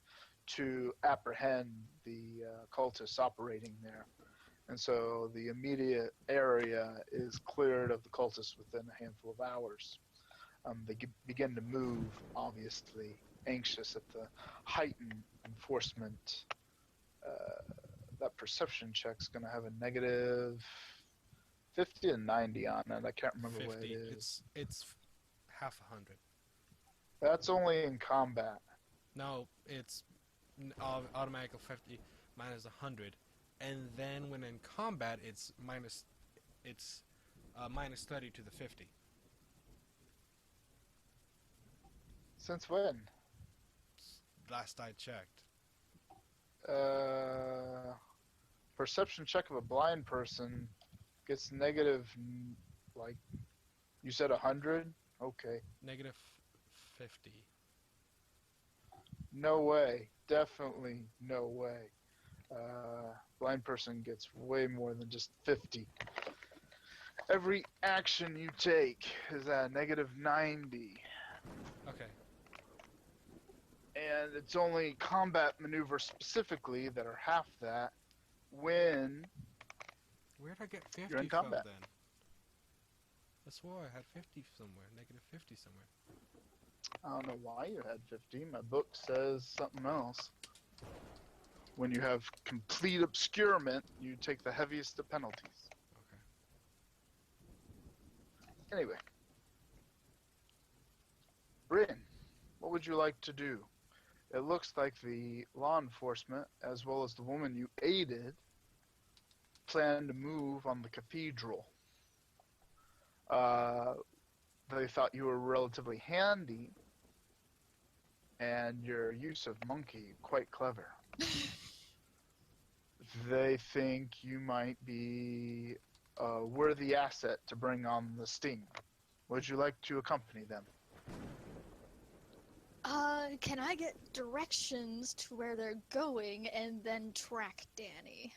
to apprehend the cultists operating there. And so the immediate area is cleared of the cultists within a handful of hours. They begin to move, obviously anxious at the heightened enforcement. That perception check's going to have a negative 50 and 90 on it. I can't remember 50. what it is. It's half 100. That's only in combat. No, it's automatic of 50 minus 100, and then when in combat, it's minus 30 to the 50. Since when? Last I checked. Perception check of a blind person gets negative, like, you said 100? Okay. Negative 50. No way. Definitely no way. Blind person gets way more than just 50. Every action you take is at negative 90. Okay. And it's only combat maneuvers specifically that are half that when Where'd I get 50 you're in from combat. then? I swore I had 50 somewhere. Negative 50 somewhere. I don't know why you had 50. My book says something else. When you have complete obscurement, you take the heaviest of penalties. Okay. Anyway. Bryn, what would you like to do? It looks like the law enforcement, as well as the woman you aided, plan to move on the cathedral. They thought you were relatively handy, and your use of monkey quite clever. They think you might be a worthy asset to bring on the sting. Would you like to accompany them? Can I get directions to where they're going and then track Danny?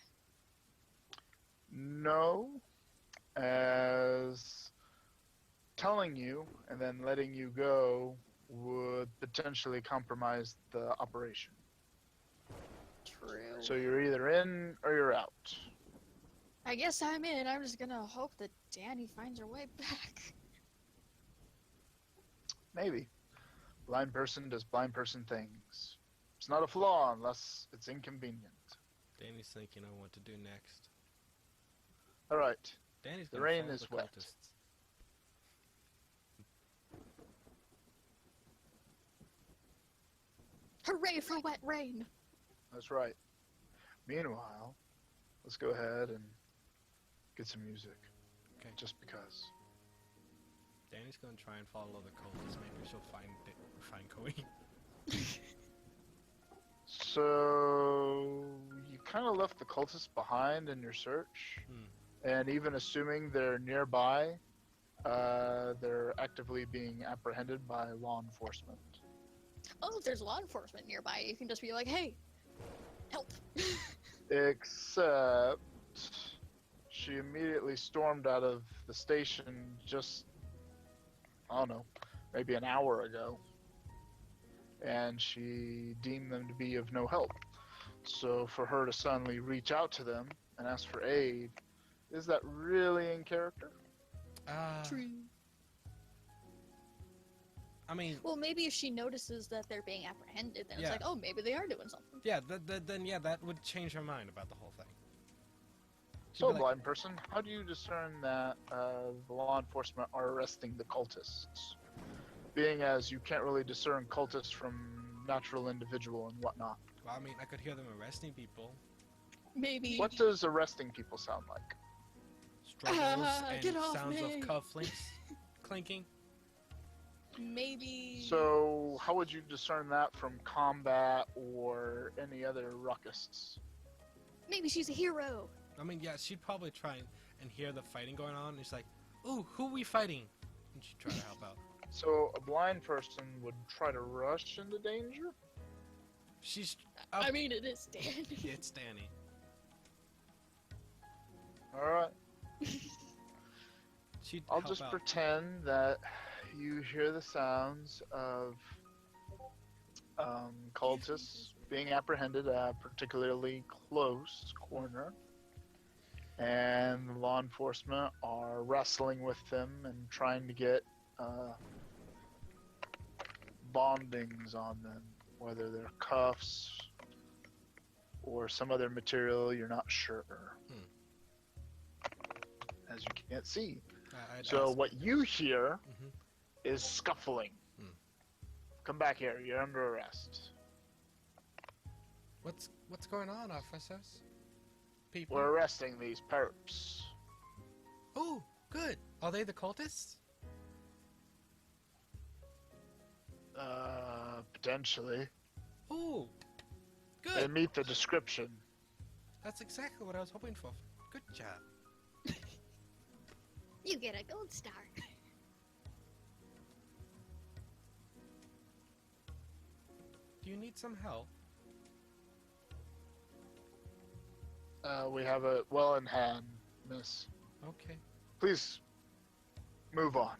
No, as telling you and then letting you go would potentially compromise the operation. True. So you're either in or you're out. I guess I'm in. I'm just gonna hope that Danny finds her way back. Maybe. Blind person does blind person things. It's not a flaw unless it's inconvenient. Danny's thinking on what to do next. All right. Danny's The gonna rain follow is the wet. cultists. Hooray for wet rain! That's right. Meanwhile, let's go ahead and get some music. Okay. Just because. Danny's gonna try and follow the cultists. Maybe she'll find Cody. So you kind of left the cultists behind in your search, and even assuming they're nearby, they're actively being apprehended by law enforcement. Oh, if there's law enforcement nearby, you can just be like, hey, help! Except she immediately stormed out of the station just, I don't know, maybe an hour ago. And she deemed them to be of no help. So for her to suddenly reach out to them and ask for aid, is that really in character? True. I mean, Well, maybe if she notices that they're being apprehended, then Yeah. it's like, oh, maybe they are doing something. yeah, then that would change her mind about the whole thing. She'd So, be like, blind person, how do you discern that the law enforcement are arresting the cultists? Being as you can't really discern cultists from natural individual and whatnot. well, I mean, I could hear them arresting people, Maybe. What does arresting people sound like? struggles, Get and off sounds me. of cufflinks clinking. Maybe. So, how would you discern that from combat or any other ruckus? Maybe she's a hero. I mean, yeah, she'd probably try and hear the fighting going on. And it's like, ooh, who we fighting? And she'd try to help out. So, a blind person would try to rush into danger? She's. I mean, it is Danny. It's Danny. Alright. She'd I'll help just out. pretend that you hear the sounds of cultists being apprehended at a particularly close corner, and the law enforcement are wrestling with them and trying to get bondings on them, whether they're cuffs or some other material, you're not sure. As you can't see. So what you hear is scuffling. Come back here, you're under arrest. What's going on, officers? People? We're arresting these perps. Oh, good. Are they the cultists? Potentially. Oh, good. They meet the description. That's exactly what I was hoping for. Good job. You get a gold star. Do you need some help? We have it well in hand, miss. Okay. Please, move on.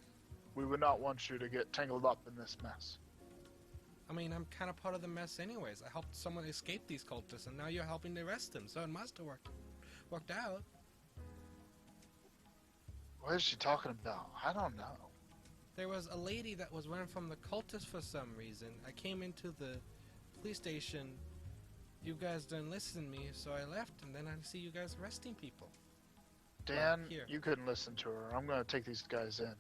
We would not want you to get tangled up in this mess. I mean, I'm kind of part of the mess anyways. I helped someone escape these cultists, and now you're helping to arrest them, so it must have worked out. What is she talking about? I don't know. There was a lady that was running from the cultists for some reason. I came into the police station. You guys didn't listen to me, so I left, and then I see you guys arresting people. Dan, Here. you couldn't listen to her. I'm going to take these guys in.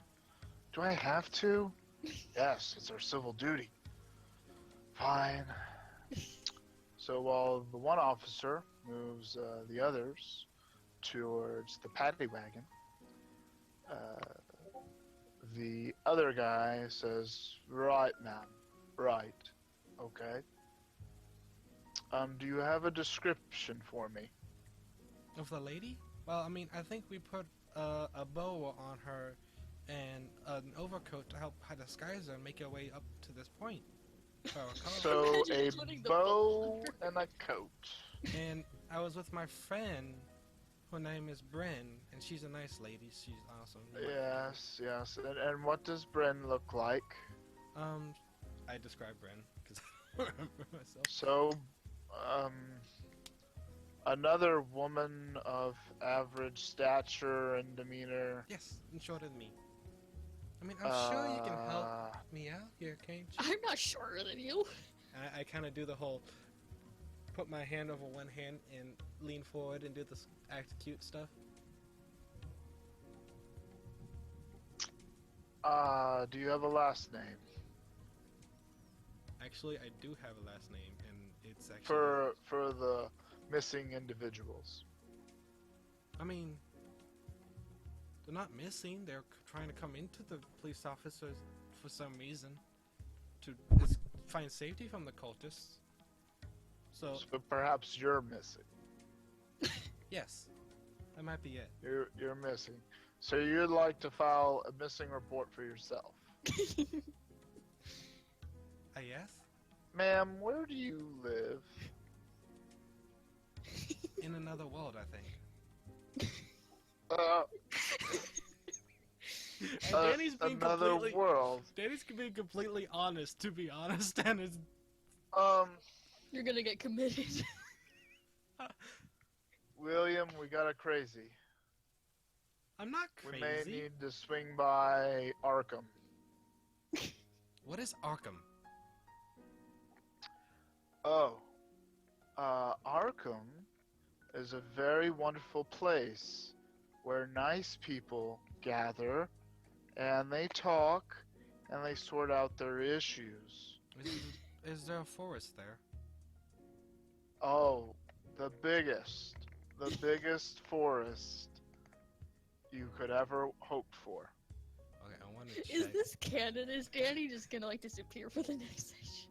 Do I have to? Yes, it's our civil duty. Fine. So while the one officer moves the others towards the paddy wagon, the other guy says, "Right, ma'am. Right. Okay. Do you have a description for me?" Of the lady? Well, I mean, I think we put a bow on her and an overcoat to help her disguise her and make her way up to this point. So Imagine a putting the bow and a coat. And I was with my friend, her name is Bryn, and she's a nice lady. She's awesome. Yes, yes. And what does Bren look like? I described Bryn because I don't remember myself. So, another woman of average stature and demeanor. Yes, and shorter than me. I mean, I'm sure you can help me out here, can't you? I'm not shorter than you. I kind of do the whole put my hand over one hand and lean forward and do this act cute stuff. Do you have a last name? Actually, I do have a last name, and it's actually... For the missing individuals. I mean, they're not missing. They're trying to come into the police officers for some reason to find safety from the cultists. So perhaps you're missing. yes, that might be it. You're missing. So you'd like to file a missing report for yourself. Yes? Ma'am, where do you live? In another world, I think. And Danny's being another completely... world. Danny's being completely honest, to be honest, and it's... You're gonna get committed. William, we got a crazy. I'm not crazy. We may need to swing by Arkham. What is Arkham? Arkham is a very wonderful place where nice people gather and they talk and they sort out their issues. Is there a forest there? Oh, the biggest forest you could ever hope for. Okay, I want to check. Is this canon? Is Danny just gonna like disappear for the next session?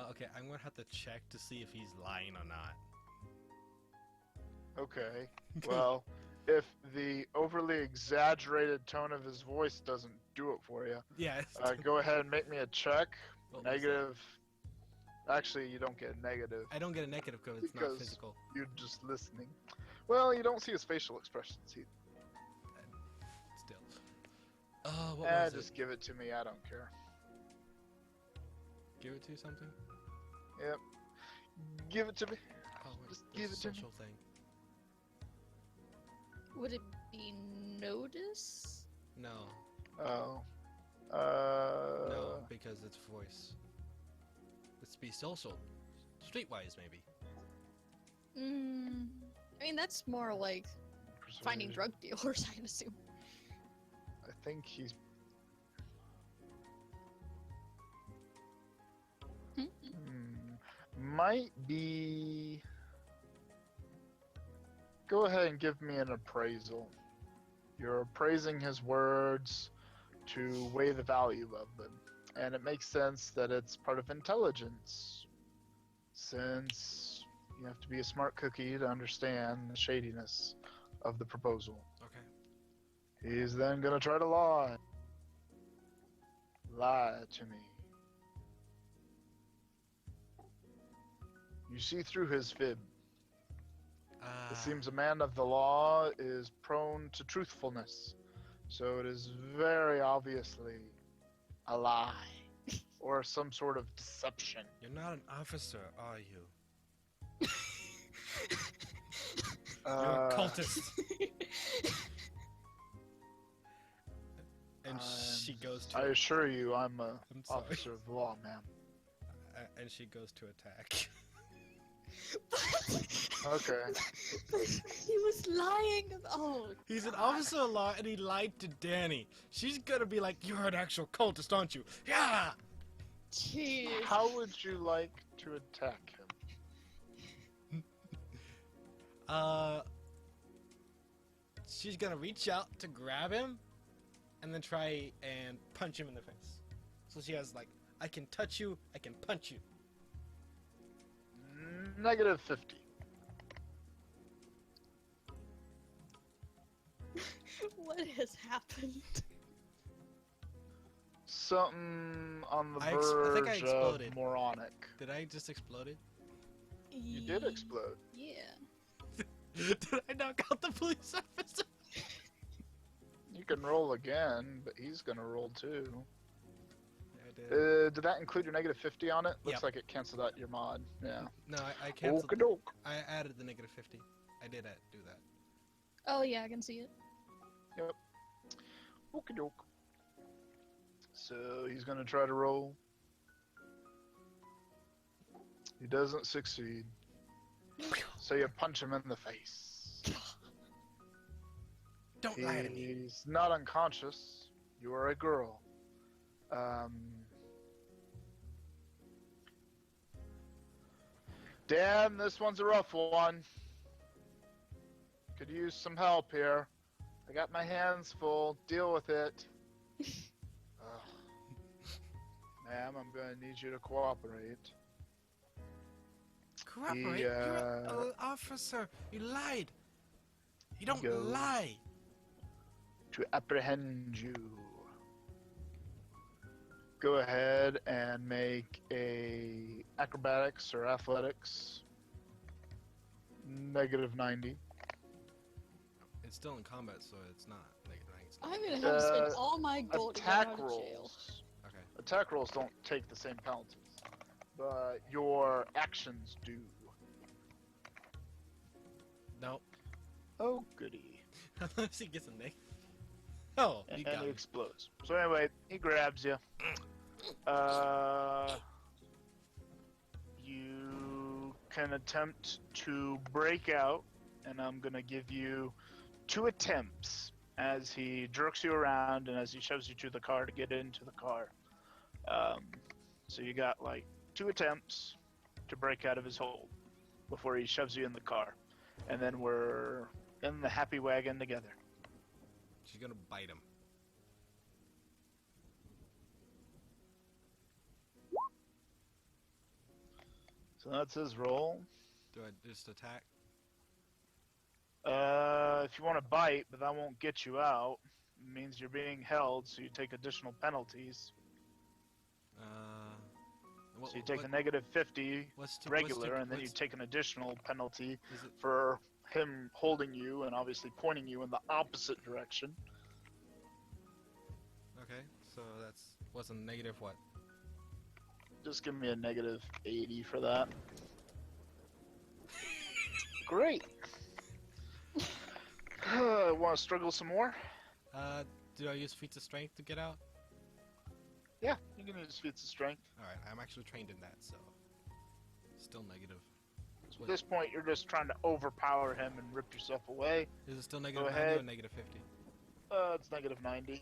Okay, I'm gonna have to check to see if he's lying or not. Okay. Well, if the overly exaggerated tone of his voice doesn't do it for you, Yeah. go ahead and make me a check. What was Negative. Actually, you don't get a negative. I don't get a negative because it's not Because physical. you're just listening. Well, you don't see his facial expressions either. Still. What was Just it? give it to me. I don't care. Give it to you something? Yep. Give it to me. Oh, wait, Just there's give a it to me. social thing. Would it be notice? No, Oh. no, because it's voice. Let's be social. Streetwise, maybe. I mean, that's more like finding Persuasion. drug dealers, I'd assume. I think he's. Hmm? Might be. Go ahead and give me an appraisal. You're appraising his words to weigh the value of them. And it makes sense that it's part of intelligence, since you have to be a smart cookie to understand the shadiness of the proposal. Okay. He's then gonna try to lie. Lie to me. You see through his fib. It seems a man of the law is prone to truthfulness, so it is very obviously a lie or some sort of deception. You're not an officer, are you? You're a cultist. And she goes to. I assure you, I'm a I'm sorry. officer of the law, ma'am. And she goes to attack. Okay. He was lying. Oh, He's an God. officer of law, and he lied to Danny. She's gonna be like, "You're an actual cultist, aren't you?" Yeah. Jeez. How would you like to attack him? She's gonna reach out to grab him, and then try and punch him in the face. So she has like, I can touch you, I can punch you. Negative 50. What has happened? Something on the I verge think I exploded. of moronic. Did I just explode? You did explode. Yeah. Mm. Did I knock out the police officer? You can roll again, but he's gonna roll too. Yeah, I did. Did that include your negative 50 on it? Looks Yep. like it canceled out your mod. Yeah. No, I canceled. Okie doke. I added the negative 50. I did do that. Oh yeah, I can see it. Okie doke. So he's gonna try to roll. He doesn't succeed. So you punch him in the face. Don't lie to me. He's not unconscious. You are a girl. Dan, this one's a rough one. Could use some help here. I got my hands full. Deal with it. Ma'am, I'm gonna need you to cooperate. Cooperate? He, You're an officer. You lied. You don't Go. lie. To apprehend you. Go ahead and make a acrobatics or athletics. Negative 90. It's still in combat, so it's not negative 9. It's I'm gonna have to spend all my gold to get Attack out of jail. rolls. Okay. Attack rolls don't take the same penalties, but your actions do. No. Oh, goody. Unless he gets a negative. Oh, you And got he me. explodes. So anyway, he grabs you. You can attempt to break out, and I'm gonna give you 2 attempts as he jerks you around and as he shoves you to the car to get into the car. So you got like 2 attempts to break out of his hold before he shoves you in the car, and then we're in the happy wagon together. She's gonna bite him. So that's his roll. Do I just attack? If you want to bite, but that won't get you out. It means you're being held, so you take additional penalties. So you take a negative 50 regular, and then you take an additional penalty Is it, for him holding you and obviously pointing you in the opposite direction. okay, so what's a negative what? Just give me a negative 80 for that. Great. Want to struggle some more? Do I use feats of strength to get out? Yeah, you can use feats of strength. Alright, I'm actually trained in that, so... Still negative. So at this point, you're just trying to overpower him and rip yourself away. Is it still negative Go 90 or ahead. negative 50? It's negative 90.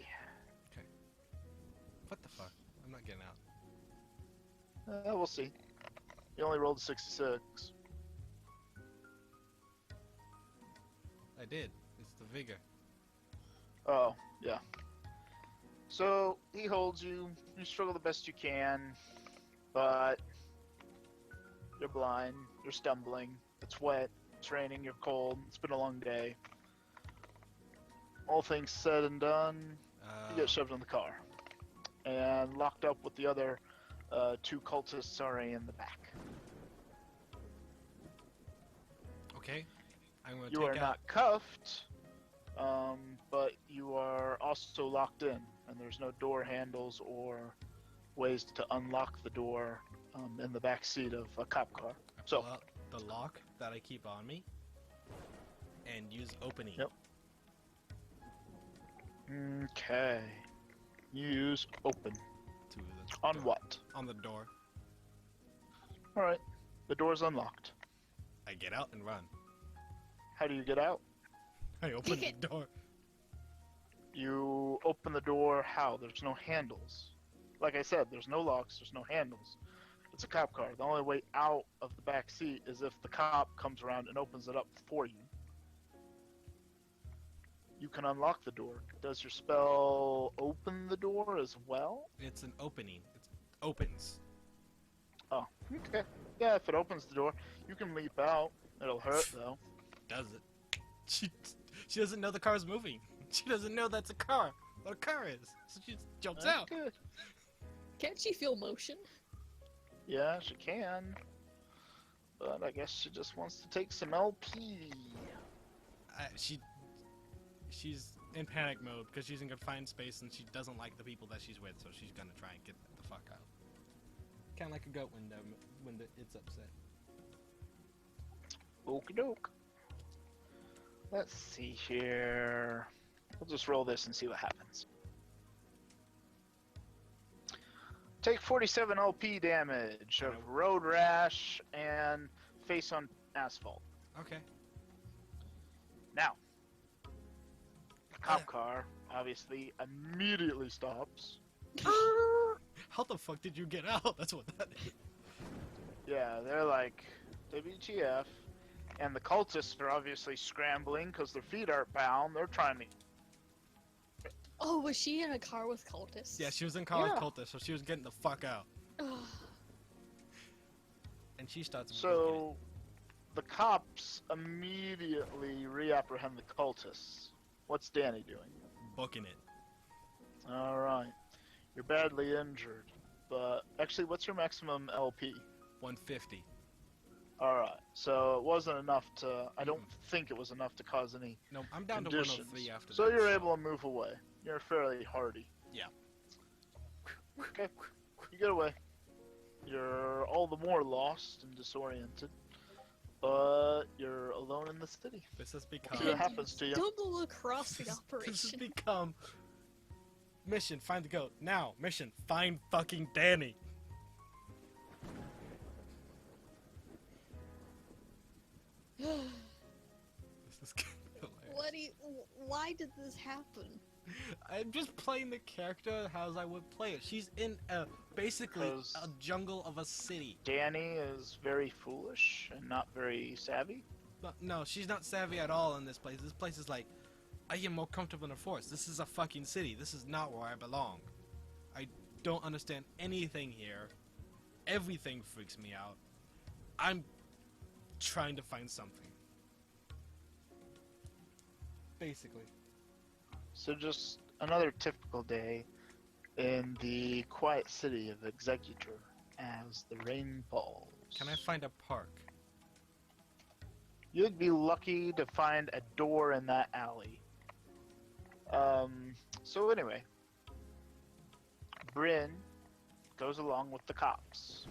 What the fuck? I'm not getting out. We'll see. You only rolled a 66. I did. It's the vigor. Oh, yeah. So, he holds you. You struggle the best you can, but you're blind, you're stumbling, it's wet, it's raining, you're cold, it's been a long day. All things said and done, you get shoved in the car. And locked up with the other two cultists already in the back. Okay. I'm gonna You take are out... not cuffed, but you are also locked in, and there's no door handles or ways to unlock the door in the back seat of a cop car. I So, pull out the lock that I keep on me and use opening. Yep. Okay. Use open. To the On door. what? On the door. Alright. The door's unlocked. I get out and run. How do you get out? I open Kick the door. You open the door how? There's no handles. Like I said, there's no locks, there's no handles. It's a cop car. The only way out of the back seat is if the cop comes around and opens it up for you. You can unlock the door. Does your spell open the door as well? It's an opening. It opens. Oh, okay. Yeah, if it opens the door, you can leap out. It'll hurt though. Does it? She doesn't know the car's moving. She doesn't know that's a car. What a car is. So she just jumps out. Good. Can't she feel motion? Yeah, she can. But I guess she just wants to take some LP. She's in panic mode because she's in confined space and she doesn't like the people that she's with, so she's gonna try and get the fuck out. Kind of like a goat when it's upset. Okie doke. Let's see here. We'll just roll this and see what happens. Take 47 LP damage of road rash and face on asphalt. Okay. Now, the cop car obviously immediately stops. How the fuck did you get out? That's what that is. Yeah, they're like, WTF. And the cultists are obviously scrambling because their feet aren't bound. They're trying to... Oh, was she in a car with cultists? Yeah, she was in car with Yeah. cultists, so she was getting the fuck out. Ugh. And she starts booking So, the cops immediately reapprehend the cultists. What's Danny doing? it. Booking it. Alright. You're badly injured. But, actually, what's your maximum LP? 150. Alright. So, it wasn't enough to... I don't think it was enough to cause any No, I'm down conditions. to 103 after So that. you're able to move away. You're fairly hardy. Yeah. Okay. You get away. You're all the more lost and disoriented. But you're alone in the city. This has See become... what happens to you. Stumble across the This has operation. become... Mission, find the goat. Now, mission, find fucking Danny. This is hilarious. What do you? Why did this happen? I'm just playing the character as I would play it. She's in basically 'Cause- a jungle of a city. Danny is very foolish and not very savvy. But no, she's not savvy at all in this place. This place is like, I am more comfortable in a forest. This is a fucking city. This is not where I belong. I don't understand anything here. Everything freaks me out. I'm trying to find something. Basically. So just another typical day in the quiet city of Executor as the rain falls. Can I find a park? You'd be lucky to find a door in that alley. So anyway, Bryn goes along with the cops.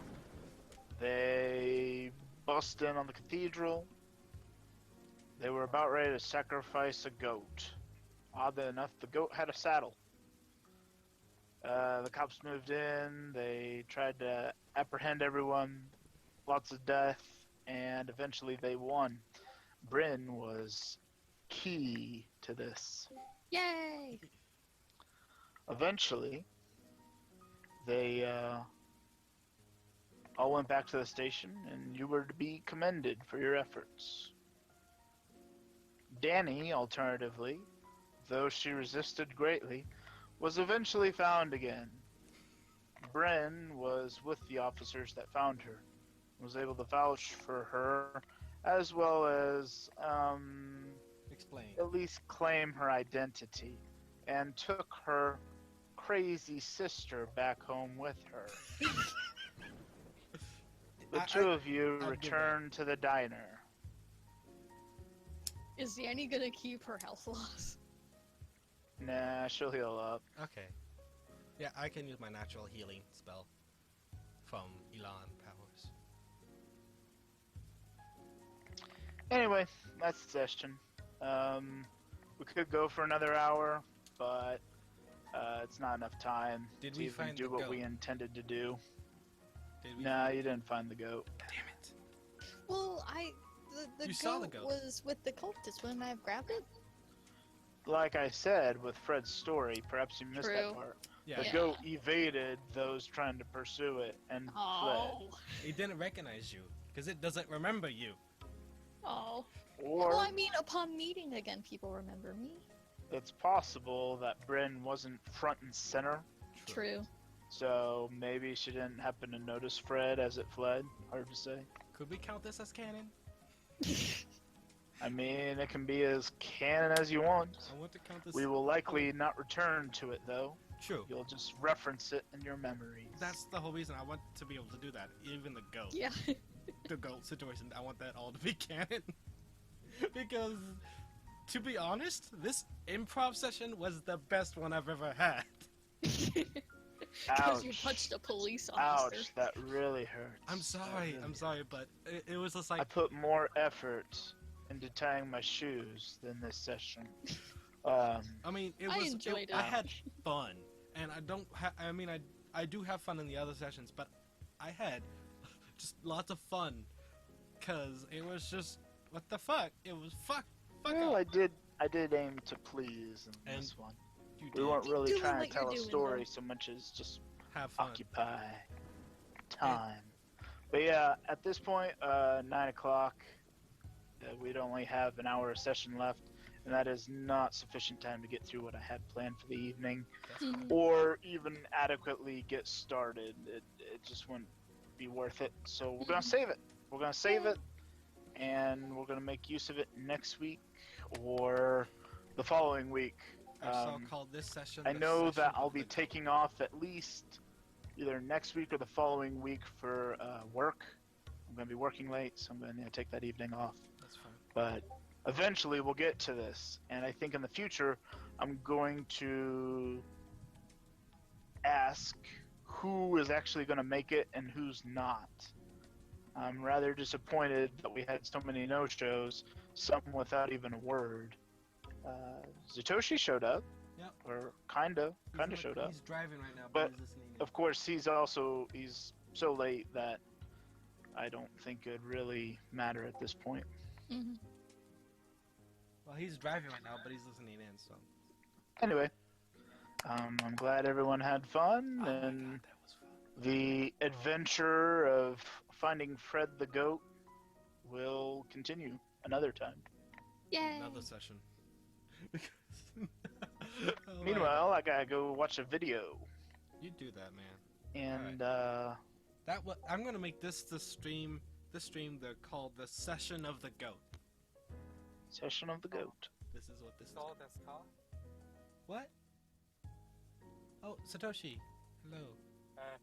They bust in on the cathedral. They were about ready to sacrifice a goat. Oddly enough, the goat had a saddle. The cops moved in, they tried to apprehend everyone, lots of death, and eventually they won. Bryn was key to this. Yay! Eventually, they all went back to the station, and you were to be commended for your efforts. Danny, alternatively, though she resisted greatly, was eventually found again. Bryn was with the officers that found her, was able to vouch for her, as well as Explain. at least claim her identity, and took her crazy sister back home with her. The two of you I'll give returned to the diner. Is Danny gonna keep her health loss? Nah, she'll heal up. Okay. Yeah, I can use my natural healing spell from Elon powers. Anyway, that's the session. We could go for another hour, but it's not enough time Did to we even find do the what goat? we intended to do. Did we? Nah, you didn't find the goat. Damn it. Well, the You goat saw the goat. was with the cultist. Wouldn't I have grabbed it? Like I said with Fred's story, perhaps you missed True. that part. Yeah. The goat evaded those trying to pursue it and fled. Oh. It didn't recognize you because it doesn't remember you. Oh. Or Well, I mean, upon meeting again, people remember me. it's possible that Bryn wasn't front and center, True. so maybe she didn't happen to notice Fred as it fled. Hard to say. Could we count this as canon? I mean, it can be as canon as you want. I want to count this. We will likely not return to it, though. True. You'll just reference it in your memories. That's the whole reason I want to be able to do that. Even the goat. Yeah. The goat situation. I want that all to be canon. Because, to be honest, this improv session was the best one I've ever had. Because you Ouch. punched a police officer. Ouch, that really hurts. I'm That sorry, really I'm sorry, but it was just like I put more effort into tying my shoes than this session. I mean, it I was. enjoyed it. I had fun, and I don't. I mean, I do have fun in the other sessions, but I had just lots of fun, cause it was just what the fuck. It was fuck. Well, up. I did aim to please in And this one. You We did weren't really doing trying what to tell you're a doing, story though. so much as just have fun. occupy time. But yeah, at this point, 9 o'clock, we'd only have an hour of session left, and that is not sufficient time to get through what I had planned for the evening, That's Mhm. fine. or even adequately get started. It just wouldn't be worth it. So we're gonna save it. We're gonna save it, and we're gonna make use of it next week or the following week. I shall call this session. I the know session that I'll of be the goat. taking off at least either next week or the following week for work. I'm going to be working late, so I'm going to take that evening off. That's fine. But eventually we'll get to this. And I think in the future, I'm going to ask who is actually going to make it and who's not. I'm rather disappointed that we had so many no-shows, some without even a word. Zatoshi showed up. Yep. Or kinda He's showed up. He's driving right now, But, he's listening. Of course, he's so late that I don't think it'd really matter at this point. Mhm. Well, he's driving right now, but he's listening in. So. Anyway, I'm glad everyone had fun, Oh my and God, that was fun. the adventure of finding Fred the goat will continue another time. Yay. Another session. Oh my Meanwhile, I gotta go watch a video, God. You do that, man. and That I'm gonna make this the stream. This stream they're called the Session of the Goat. Session of the Goat. This is what this is. そうですか? What? Oh, Satoshi. Hello. え